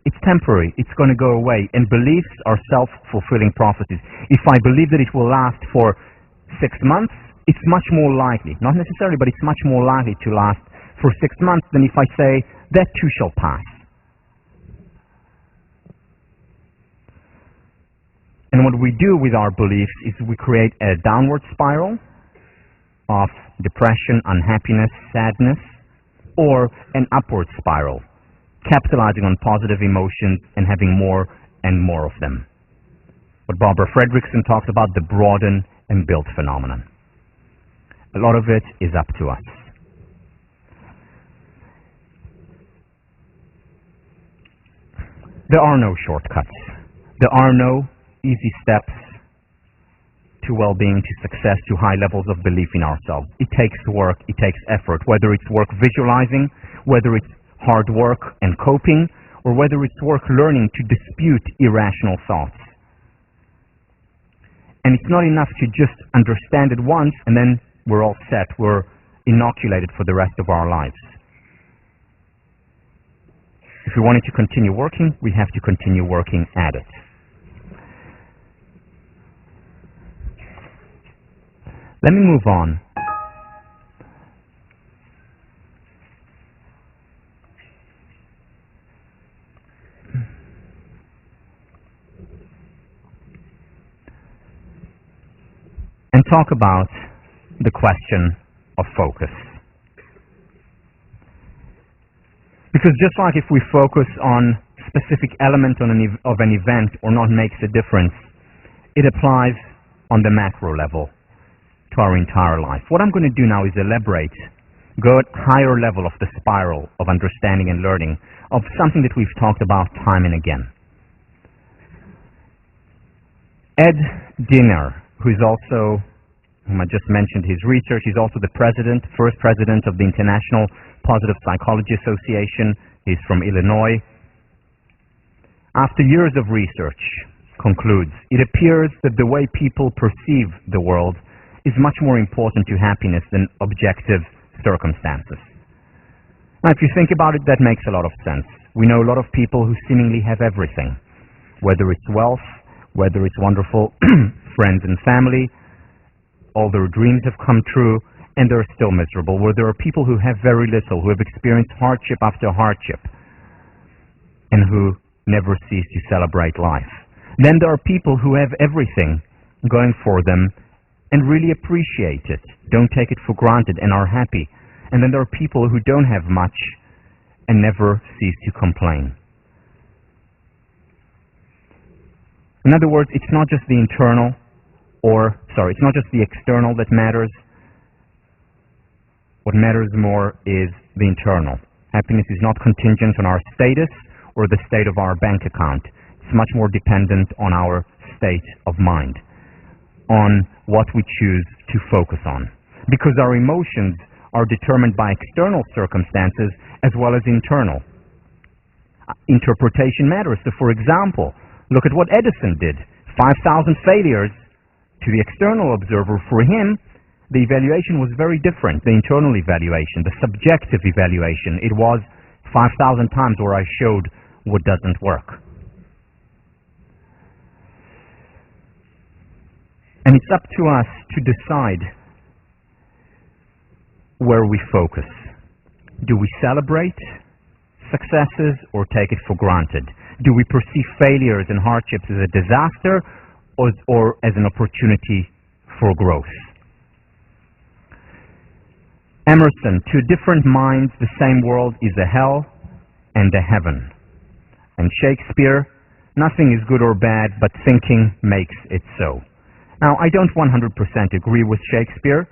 it's temporary, it's going to go away. And beliefs are self-fulfilling prophecies. If I believe that it will last for 6 months, it's much more likely, not necessarily, but it's much more likely to last for 6 months than if I say, that too shall pass. And what we do with our beliefs is we create a downward spiral of depression, unhappiness, sadness, or an upward spiral, capitalizing on positive emotions and having more and more of them. What Barbara Fredrickson talks about, the broaden and build phenomenon. A lot of it is up to us. There are no shortcuts. There are no easy steps to well-being, to success, to high levels of belief in ourselves. It takes work, it takes effort, whether it's work visualizing, whether it's hard work and coping, or whether it's work learning to dispute irrational thoughts. And it's not enough to just understand it once and then we're all set, we're inoculated for the rest of our lives. If we wanted to continue working, we have to continue working at it. Let me move on. And talk about the question of focus. Because just like if we focus on specific element of an event or not makes a difference, it applies on the macro level to our entire life. What I'm going to do now is elaborate, go at higher level of the spiral of understanding and learning of something that we've talked about time and again. Ed Diener, who is also, whom I just mentioned his research, he's also the first president of the International Positive Psychology Association. He's from Illinois. After years of research, concludes, it appears that the way people perceive the world is much more important to happiness than objective circumstances. Now, if you think about it, that makes a lot of sense. We know a lot of people who seemingly have everything, whether it's wealth, whether it's wonderful friends and family, all their dreams have come true, and they're still miserable, where there are people who have very little, who have experienced hardship after hardship, and who never cease to celebrate life. Then there are people who have everything going for them and really appreciate it, don't take it for granted, and are happy. And then there are people who don't have much and never cease to complain. In other words, it's not just the external that matters. What matters more is the internal. Happiness is not contingent on our status or the state of our bank account. It's much more dependent on our state of mind, on what we choose to focus on. Because our emotions are determined by external circumstances as well as internal. Interpretation matters. So, for example, look at what Edison did. 5,000 failures to the external observer. For him, the evaluation was very different. The internal evaluation, the subjective evaluation, it was 5,000 times where I showed what doesn't work. And it's up to us to decide where we focus. Do we celebrate successes or take it for granted? Do we perceive failures and hardships as a disaster or as an opportunity for growth? Emerson, to different minds, the same world is a hell and a heaven. And Shakespeare, nothing is good or bad, but thinking makes it so. Now, I don't 100% agree with Shakespeare,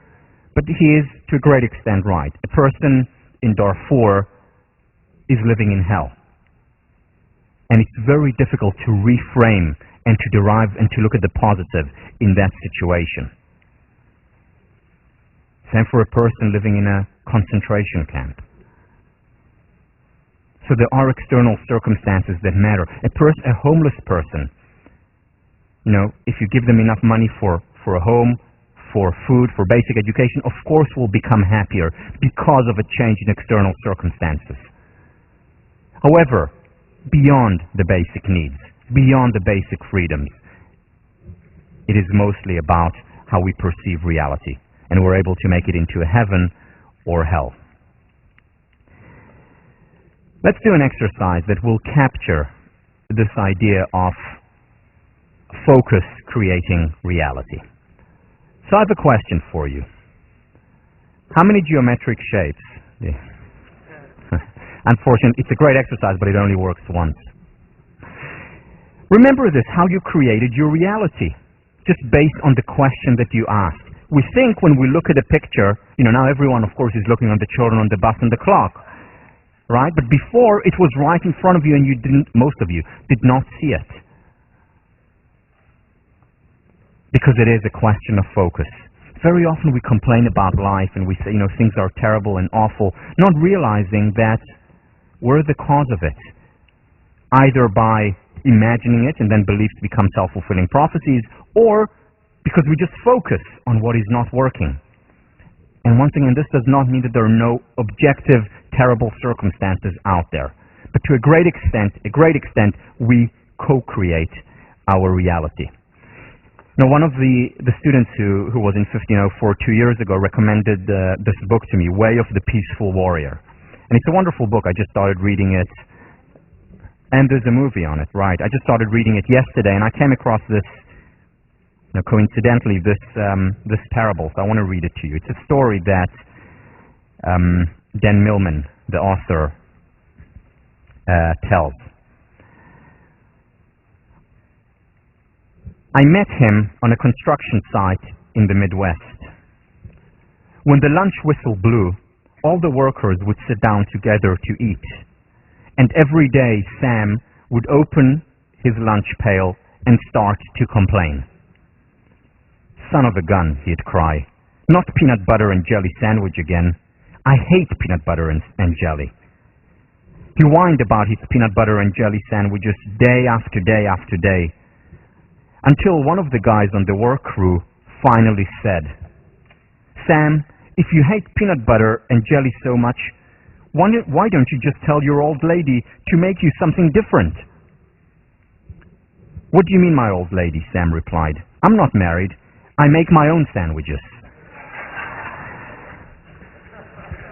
but he is to a great extent right. A person in Darfur is living in hell. And it's very difficult to reframe and to derive and to look at the positive in that situation. Same for a person living in a concentration camp. So there are external circumstances that matter. A homeless person, if you give them enough money for a home, for food, for basic education, of course will become happier because of a change in external circumstances. However, beyond the basic needs, beyond the basic freedoms, it is mostly about how we perceive reality, and we're able to make it into a heaven or hell. Let's do an exercise that will capture this idea of focus creating reality. So I have a question for you. How many geometric shapes? Yeah. Unfortunately, it's a great exercise, but it only works once. Remember this, how you created your reality, just based on the question that you asked. We think when we look at a picture, now everyone, of course, is looking on the children on the bus and the clock, right? But before, it was right in front of you and most of you did not see it. Because it is a question of focus. Very often we complain about life and we say, things are terrible and awful, not realizing that we're the cause of it. Either by imagining it and then beliefs become self-fulfilling prophecies, or because we just focus on what is not working. And once again, this does not mean that there are no objective, terrible circumstances out there. But to a great extent, we co-create our reality. Now, one of the students who was in 1504 2 years ago recommended this book to me, Way of the Peaceful Warrior. And it's a wonderful book. I just started reading it. And there's a movie on it, right? I just started reading it yesterday, and I came across this, coincidentally, this parable. So I want to read it to you. It's a story that Dan Millman, the author, tells. I met him on a construction site in the Midwest. When the lunch whistle blew, all the workers would sit down together to eat. And every day, Sam would open his lunch pail and start to complain. Son of a gun, he'd cry. Not peanut butter and jelly sandwich again. I hate peanut butter and jelly. He whined about his peanut butter and jelly sandwiches day after day after day, until one of the guys on the work crew finally said, Sam, if you hate peanut butter and jelly so much, why don't you just tell your old lady to make you something different? What do you mean, my old lady? Sam replied. I'm not married. I make my own sandwiches.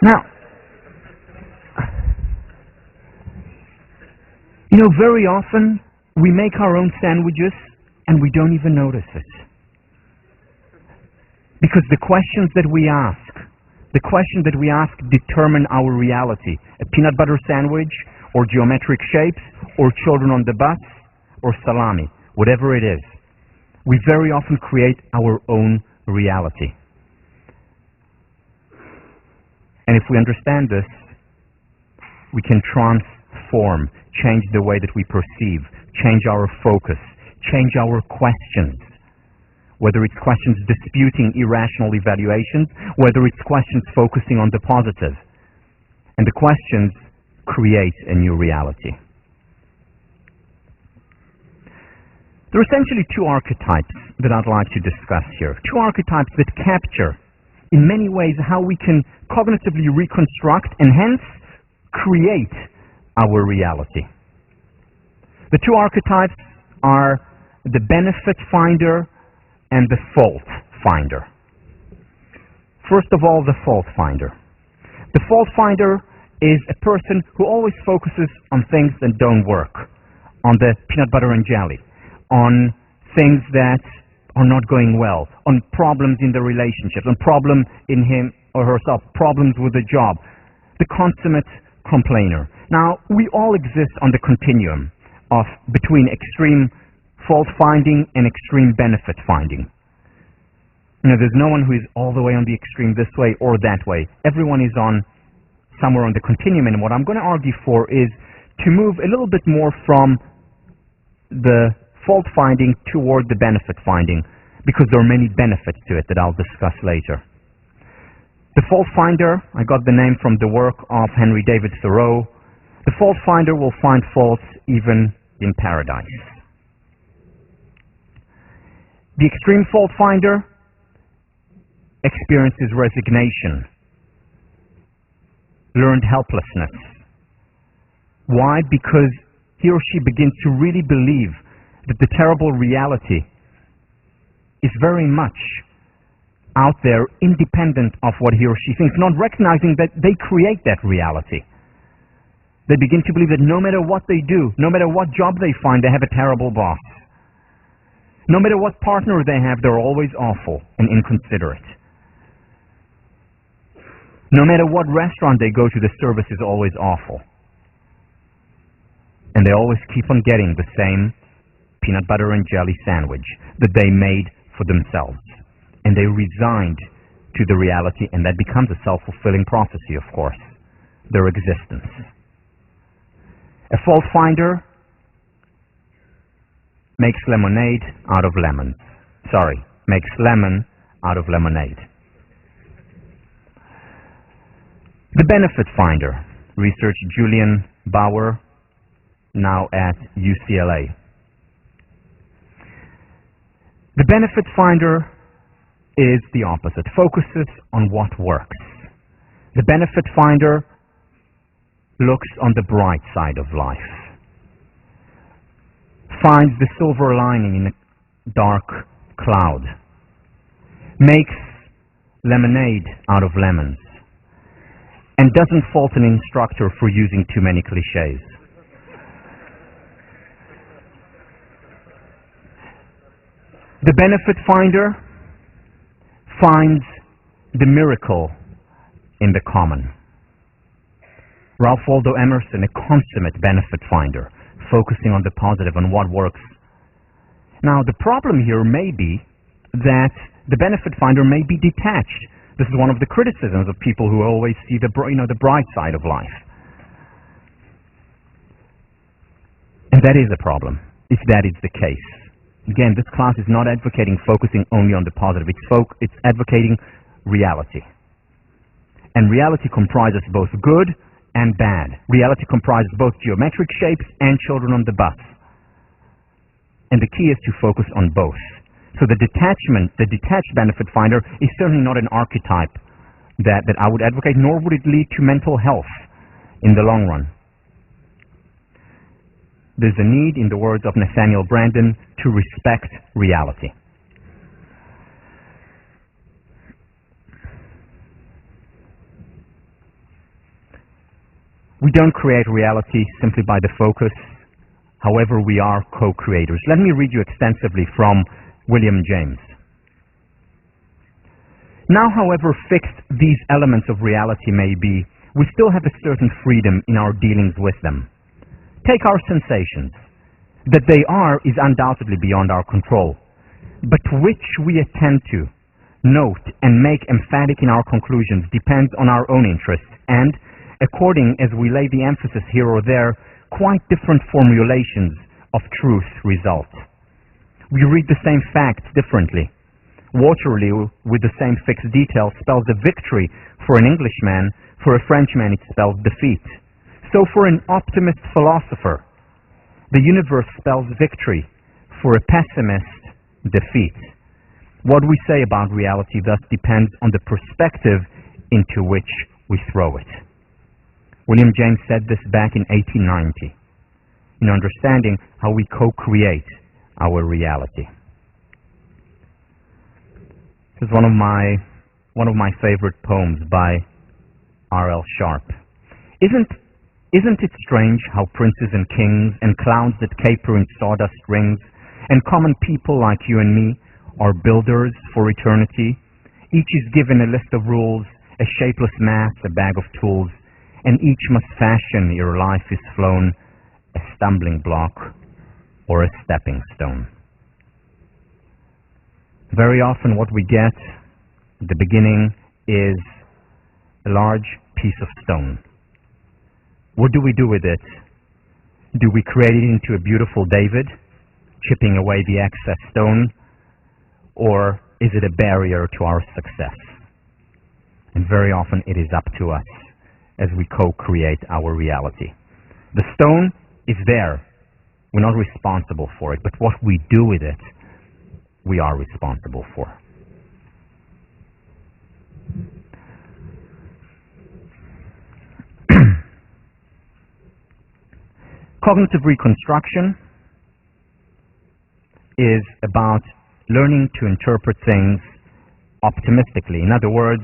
Now, very often we make our own sandwiches and we don't even notice it. Because the questions that we ask determine our reality. A peanut butter sandwich, or geometric shapes, or children on the bus, or salami, whatever it is. We very often create our own reality. And if we understand this, we can transform, change the way that we perceive, change our focus, change our questions. Whether it's questions disputing irrational evaluations, whether it's questions focusing on the positive. And the questions create a new reality. There are essentially two archetypes that I'd like to discuss here. Two archetypes that capture, in many ways, how we can cognitively reconstruct and hence create our reality. The two archetypes are the benefit finder and the fault finder. First of all, the fault finder. The fault finder is a person who always focuses on things that don't work, on the peanut butter and jelly, on things that are not going well, on problems in the relationships, on problem in him or herself, problems with the job, the consummate complainer. Now, we all exist on the continuum of between extreme fault finding and extreme benefit finding. There's no one who is all the way on the extreme this way or that way. Everyone is on somewhere on the continuum, and what I'm going to argue for is to move a little bit more from the fault finding toward the benefit finding, because there are many benefits to it that I'll discuss later. The fault finder, I got the name from the work of Henry David Thoreau. The fault finder will find faults even in paradise. The extreme fault finder experiences resignation, learned helplessness. Why? Because he or she begins to really believe that the terrible reality is very much out there, independent of what he or she thinks, not recognizing that they create that reality. They begin to believe that no matter what they do, no matter what job they find, they have a terrible boss. No matter what partner they have, they're always awful and inconsiderate. No matter what restaurant they go to, the service is always awful. And they always keep on getting the same peanut butter and jelly sandwich that they made for themselves. And they resigned to the reality, and that becomes a self-fulfilling prophecy, of course, their existence. A fault finder makes lemonade out of lemons. Makes lemon out of lemonade. The benefit finder, research Julian Bauer, now at UCLA. The benefit finder is the opposite, focuses on what works. The benefit finder looks on the bright side of life, finds the silver lining in a dark cloud, makes lemonade out of lemons, and doesn't fault an instructor for using too many cliches. The benefit finder finds the miracle in the common. Ralph Waldo Emerson, a consummate benefit finder, focusing on the positive and what works. Now, the problem here may be that the benefit finder may be detached. This is one of the criticisms of people who always see the bright side of life. And that is a problem, if that is the case. Again, this class is not advocating focusing only on the positive. It's advocating reality. And reality comprises both good and bad. Reality comprises both geometric shapes and children on the bus. And the key is to focus on both. So the detached benefit finder is certainly not an archetype that I would advocate, nor would it lead to mental health in the long run. There's a need, in the words of Nathaniel Branden, to respect reality. We don't create reality simply by the focus. However, we are co-creators. Let me read you extensively from William James. Now, however fixed these elements of reality may be, we still have a certain freedom in our dealings with them. Take our sensations. That they are is undoubtedly beyond our control, but which we attend to, note, and make emphatic in our conclusions depends on our own interests, and, according as we lay the emphasis here or there, quite different formulations of truth result. We read the same facts differently. Waterloo, with the same fixed detail, spells a victory for an Englishman. For a Frenchman, it spells defeat. So for an optimist philosopher, the universe spells victory. For a pessimist, defeat. What we say about reality thus depends on the perspective into which we throw it. William James said this back in 1890, in understanding how we co-create our reality. This is one of my favorite poems by R.L. Sharp. Isn't it strange how princes and kings and clowns that caper in sawdust rings and common people like you and me are builders for eternity? Each is given a list of rules, a shapeless mass, a bag of tools, and each must fashion ere life is flown a stumbling block or a stepping stone. Very often what we get at the beginning is a large piece of stone. What do we do with it? Do we create it into a beautiful David, chipping away the excess stone, or is it a barrier to our success? And very often it is up to us as we co-create our reality. The stone is there. We're not responsible for it, but what we do with it, we are responsible for. Cognitive reconstruction is about learning to interpret things optimistically. In other words,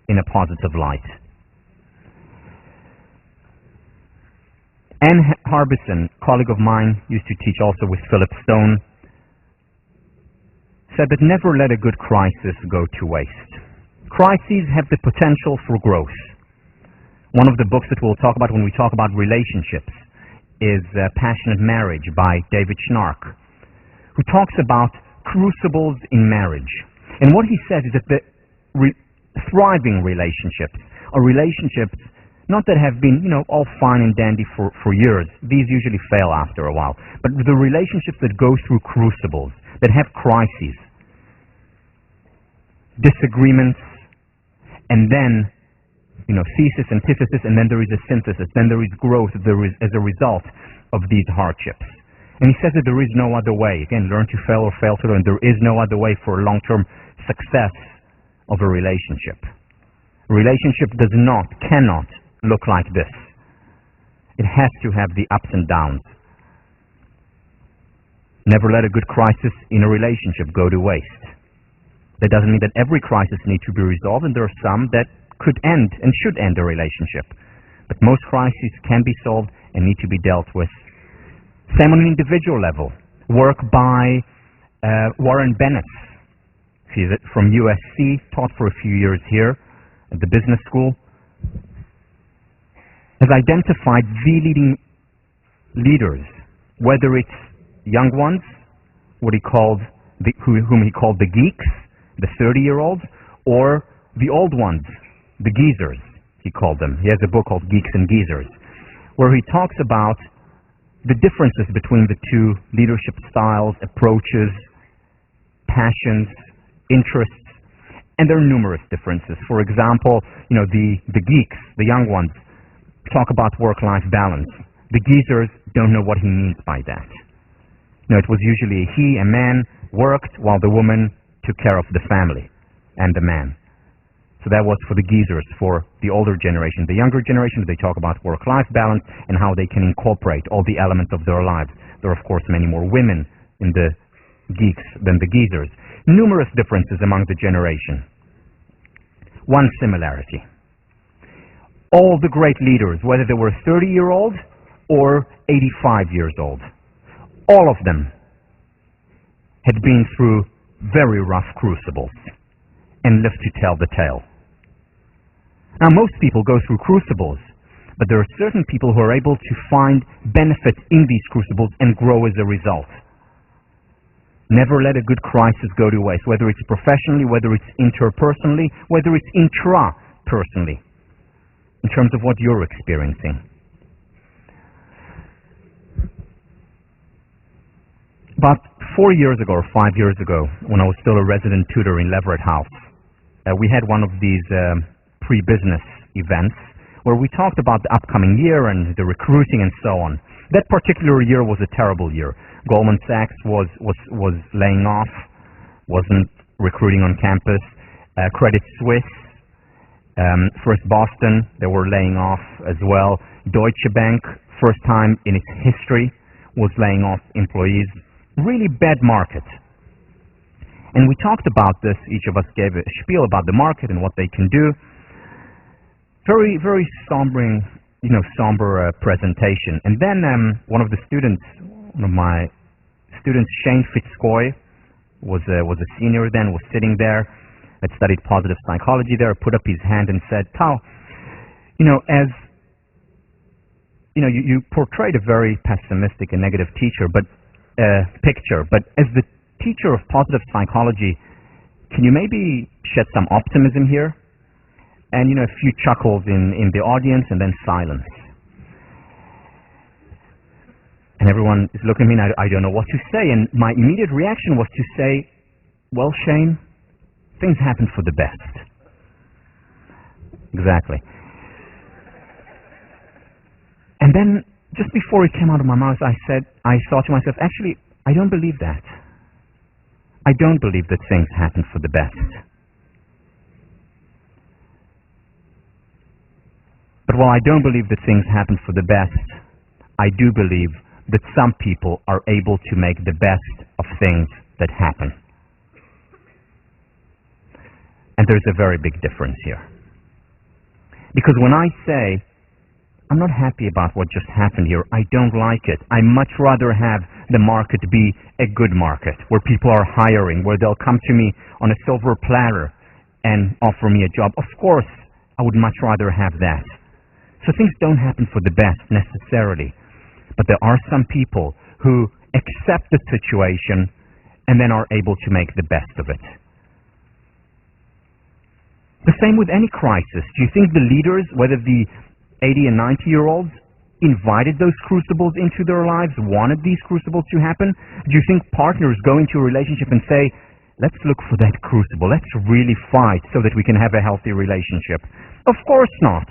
in a positive light. Anne Harbison, colleague of mine, used to teach also with Philip Stone. said that never let a good crisis go to waste. Crises have the potential for growth. One of the books that we'll talk about when we talk about relationships is Passionate Marriage by David Schnark, who talks about crucibles in marriage. And what he says is that the thriving relationships are relationships not that have been, all fine and dandy for years. These usually fail after a while. But the relationships that go through crucibles, that have crises, disagreements, and then, thesis, antithesis, and then there is a synthesis, then there is growth as a result of these hardships. And he says that there is no other way. Again, learn to fail or fail to learn. There is no other way for long-term success of a relationship. A relationship cannot look like this. It has to have the ups and downs. Never let a good crisis in a relationship go to waste. That doesn't mean that every crisis needs to be resolved, and there are some that could end and should end a relationship. But most crises can be solved and need to be dealt with. Same on an individual level. Work by Warren Bennett. He's from USC, taught for a few years here at the business school. Has identified the leading leaders, whether it's young ones, whom he called the geeks, the 30-year-olds, or the old ones, the geezers, he called them. He has a book called Geeks and Geezers, where he talks about the differences between the two leadership styles, approaches, passions, interests, and there are numerous differences. For example, the geeks, the young ones, talk about work-life balance. The geezers don't know what he means by that. It was usually a man worked while the woman took care of the family and the man. So that was for the geezers, for the older generation. The younger generation, they talk about work-life balance and how they can incorporate all the elements of their lives. There are, of course, many more women in the geeks than the geezers. Numerous differences among the generation. One similarity. All the great leaders, whether they were 30-year-olds or 85 years old, all of them had been through very rough crucibles and lived to tell the tale. Now, most people go through crucibles, but there are certain people who are able to find benefit in these crucibles and grow as a result. Never let a good crisis go to waste, whether it's professionally, whether it's interpersonally, whether it's intrapersonally, in terms of what you're experiencing. About 4 years ago or 5 years ago, when I was still a resident tutor in Leverett House, we had one of these pre-business events where we talked about the upcoming year and the recruiting and so on. That particular year was a terrible year. Goldman Sachs was laying off, wasn't recruiting on campus. Credit Suisse, First Boston, they were laying off as well. Deutsche Bank, first time in its history, was laying off employees. Really bad market. And we talked about this. Each of us gave a spiel about the market and what they can do. Very, very somber presentation. And then one of my students, Shane Fitzcoy, was a senior then, was sitting there, had studied positive psychology there, put up his hand and said, Tal, you portrayed a very pessimistic and negative picture, but as the teacher of positive psychology, can you maybe shed some optimism here? And, a few chuckles in the audience and then silence. And everyone is looking at me and I don't know what to say. And my immediate reaction was to say, well, Shane, things happen for the best. Exactly. And then, just before it came out of my mouth, I thought to myself, actually, I don't believe that. I don't believe that things happen for the best. But while I don't believe that things happen for the best, I do believe that some people are able to make the best of things that happen. And there's a very big difference here. Because when I say I'm not happy about what just happened here. I don't like it. I much rather have the market be a good market where people are hiring, where they'll come to me on a silver platter and offer me a job. Of course, I would much rather have that. So things don't happen for the best necessarily. But there are some people who accept the situation and then are able to make the best of it. The same with any crisis. Do you think the leaders, whether the 80 and 90-year-olds, invited those crucibles into their lives, wanted these crucibles to happen? Do you think partners go into a relationship and say, let's look for that crucible, let's really fight so that we can have a healthy relationship? Of course not.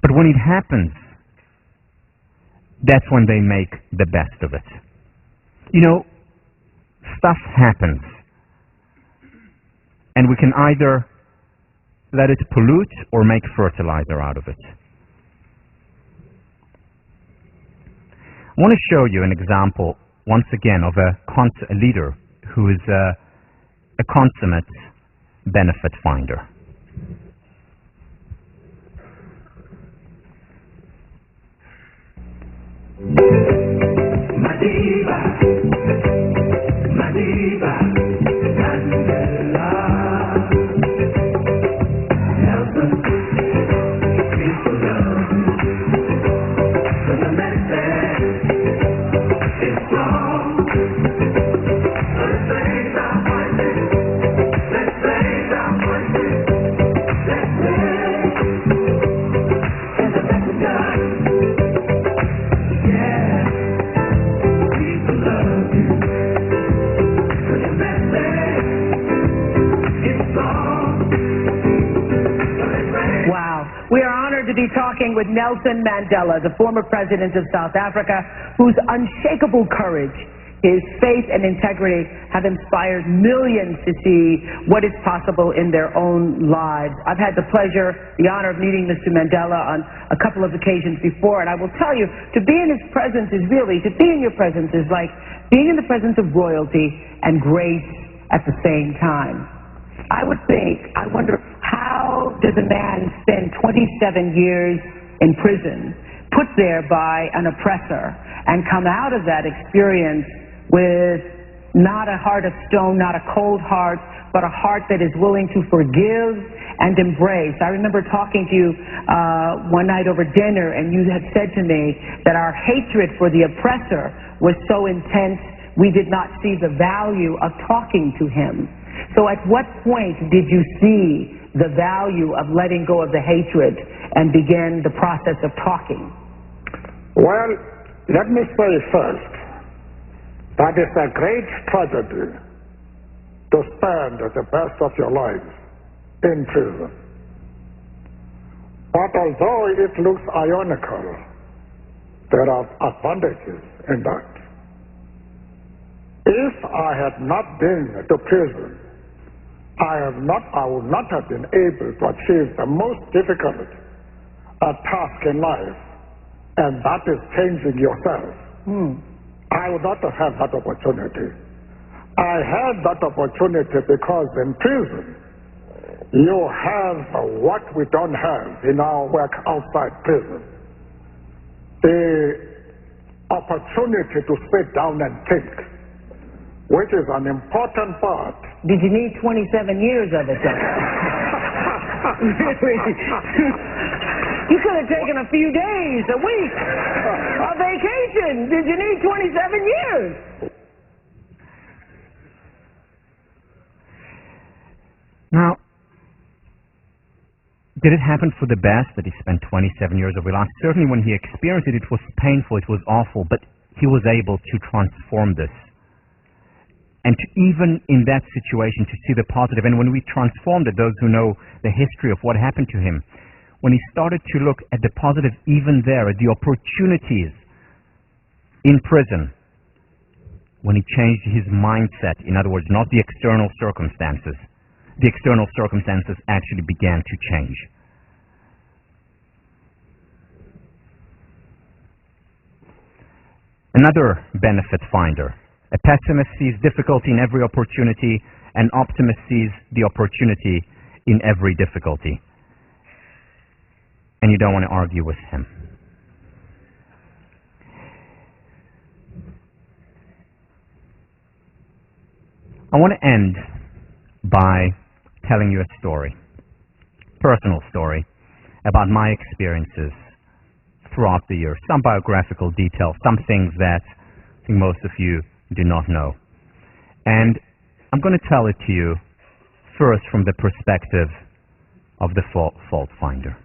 But when it happens, that's when they make the best of it. You know, stuff happens. And we can either let it pollute or make fertilizer out of it. I want to show you an example, once again, of a leader who is a consummate benefit finder. To be talking with Nelson Mandela, the former president of South Africa, whose unshakable courage, his faith and integrity have inspired millions to see what is possible in their own lives. I've had the pleasure, the honor of meeting Mr. Mandela on a couple of occasions before, and I will tell you, to be in his presence is really, to be in your presence is like being in the presence of royalty and grace at the same time. I wonder, how does a man spend 27 years in prison, put there by an oppressor, and come out of that experience with not a heart of stone, not a cold heart, but a heart that is willing to forgive and embrace? I remember talking to you one night over dinner, and you had said to me that our hatred for the oppressor was so intense we did not see the value of talking to him. So at what point did you see the value of letting go of the hatred and begin the process of talking? Well, let me say first that it's a great tragedy to spend the best of your life in prison. But although it looks ironical, there are advantages in that. If I had not been to prison, I would not have been able to achieve the most difficult task in life, and that is changing yourself. I would not have had that opportunity. I had that opportunity because in prison you have what we don't have in our work outside prison. The opportunity to sit down and think, which is an important part. Did you need 27 years of it, though? You could have taken a few days, a week, a vacation. Did you need 27 years? Now, did it happen for the best that he spent 27 years of his life? Certainly when he experienced it, it was painful, it was awful, but he was able to transform this. And to even in that situation to see the positive. And when we transformed it, those who know the history of what happened to him, when he started to look at the positive even there, at the opportunities in prison, when he changed his mindset, in other words, not the external circumstances actually began to change. Another benefit finder. A pessimist sees difficulty in every opportunity, an optimist sees the opportunity in every difficulty. and you don't want to argue with him. I want to end by telling you a story, personal story, about my experiences throughout the year. Some biographical details, some things that I think most of you do not know. And I'm going to tell it to you first from the perspective of the fault finder.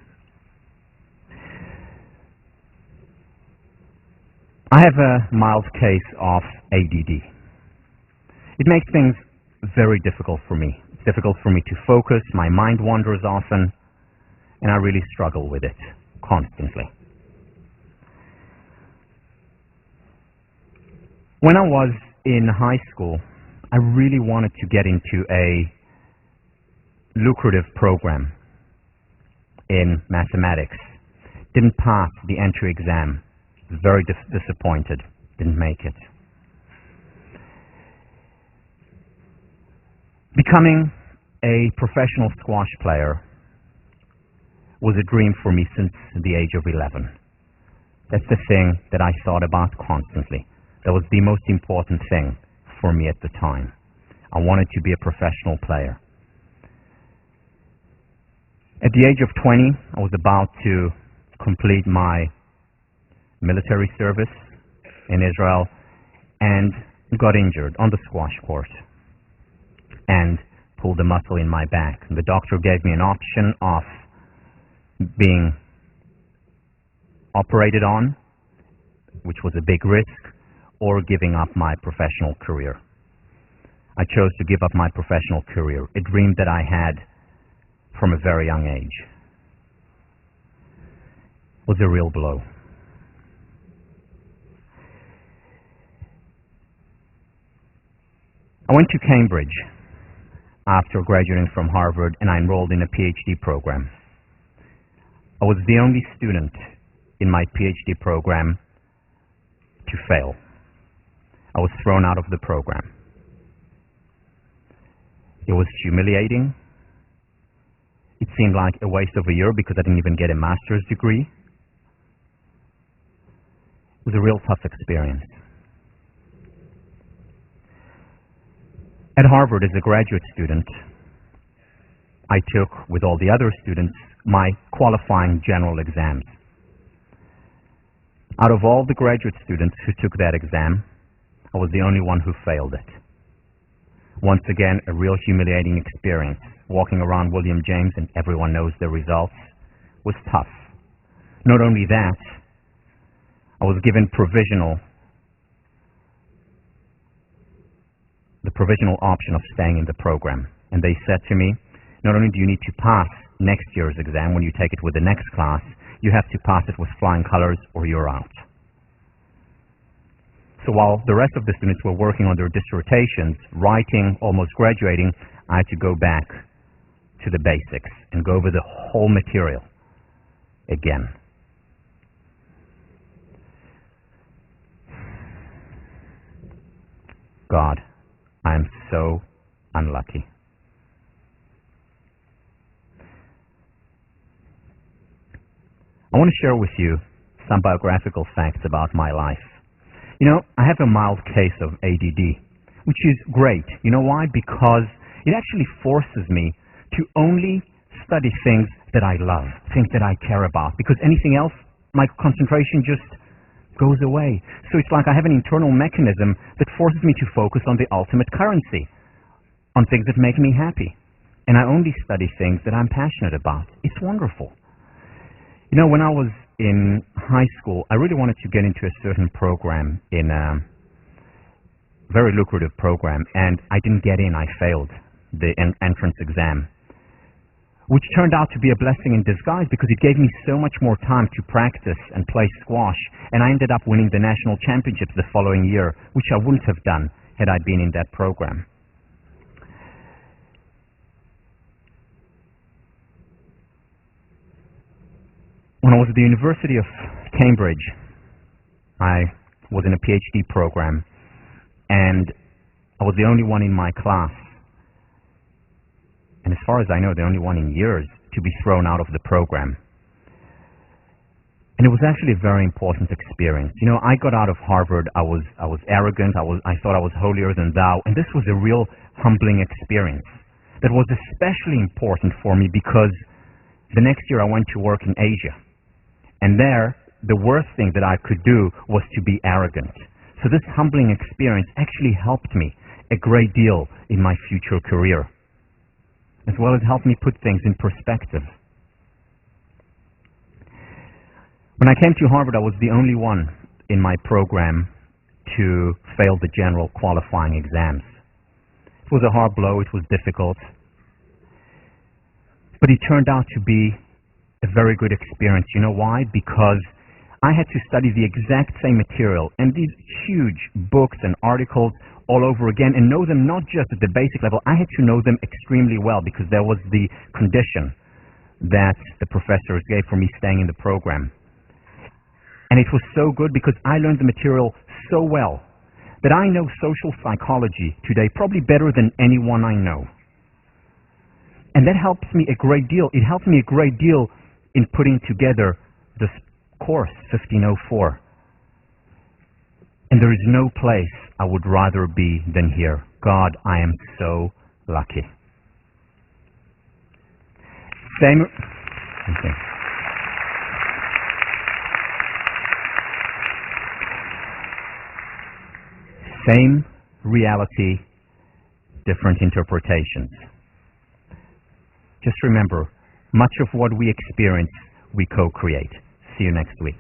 I have a mild case of ADD. It makes things very difficult for me. It's difficult for me to focus, my mind wanders often, and I really struggle with it constantly. When I was in high school, I really wanted to get into a lucrative program in mathematics. Didn't pass the entry exam. Very disappointed. Didn't make it. Becoming a professional squash player was a dream for me since the age of 11. That's the thing that I thought about constantly. That was the most important thing for me at the time. I wanted to be a professional player. At the age of 20, I was about to complete my military service in Israel and got injured on the squash court and pulled a muscle in my back. And the doctor gave me an option of being operated on, which was a big risk, or giving up my professional career. I chose to give up my professional career, a dream that I had from a very young age. It was a real blow. I went to Cambridge after graduating from Harvard, and I enrolled in a PhD program. I was the only student in my PhD program to fail. I was thrown out of the program. It was humiliating. It seemed like a waste of a year because I didn't even get a master's degree. It was a real tough experience. At Harvard, as a graduate student, I took, with all the other students, my qualifying general exams. Out of all the graduate students who took that exam, I was the only one who failed it. Once again, a real humiliating experience. Walking around William James, and everyone knows the results, was tough. Not only that, I was given the provisional option of staying in the program. And they said to me, not only do you need to pass next year's exam when you take it with the next class, you have to pass it with flying colors or you're out. So while the rest of the students were working on their dissertations, writing, almost graduating, I had to go back to the basics and go over the whole material again. God, I am so unlucky. I want to share with you some biographical facts about my life. You know, I have a mild case of ADD, which is great. You know why? Because it actually forces me to only study things that I love, things that I care about, because anything else, my concentration just goes away. So it's like I have an internal mechanism that forces me to focus on the ultimate currency, on things that make me happy. And I only study things that I'm passionate about. It's wonderful. You know, when I was in high school, I really wanted to get into a certain program, in a very lucrative program, and I didn't get in. I failed the entrance exam, which turned out to be a blessing in disguise because it gave me so much more time to practice and play squash, and I ended up winning the national championships the following year, which I wouldn't have done had I been in that program. When I was at the University of Cambridge, I was in a PhD program, and I was the only one in my class, and as far as I know, the only one in years to be thrown out of the program. And it was actually a very important experience. You know, I got out of Harvard, I was arrogant, I thought I was holier than thou, and this was a real humbling experience that was especially important for me because the next year I went to work in Asia. And there, the worst thing that I could do was to be arrogant. So this humbling experience actually helped me a great deal in my future career, as well as helped me put things in perspective. When I came to Harvard, I was the only one in my program to fail the general qualifying exams. It was a hard blow, it was difficult, but it turned out to be a very good experience. You know why? Because I had to study the exact same material and these huge books and articles all over again and know them not just at the basic level. I had to know them extremely well because there was the condition that the professors gave for me staying in the program. And it was so good because I learned the material so well that I know social psychology today probably better than anyone I know. And that helps me a great deal. It helped me a great deal in putting together this course, 1504. And there is no place I would rather be than here. God, I am so lucky. Same reality, different interpretations. Just remember, much of what we experience, we co-create. See you next week.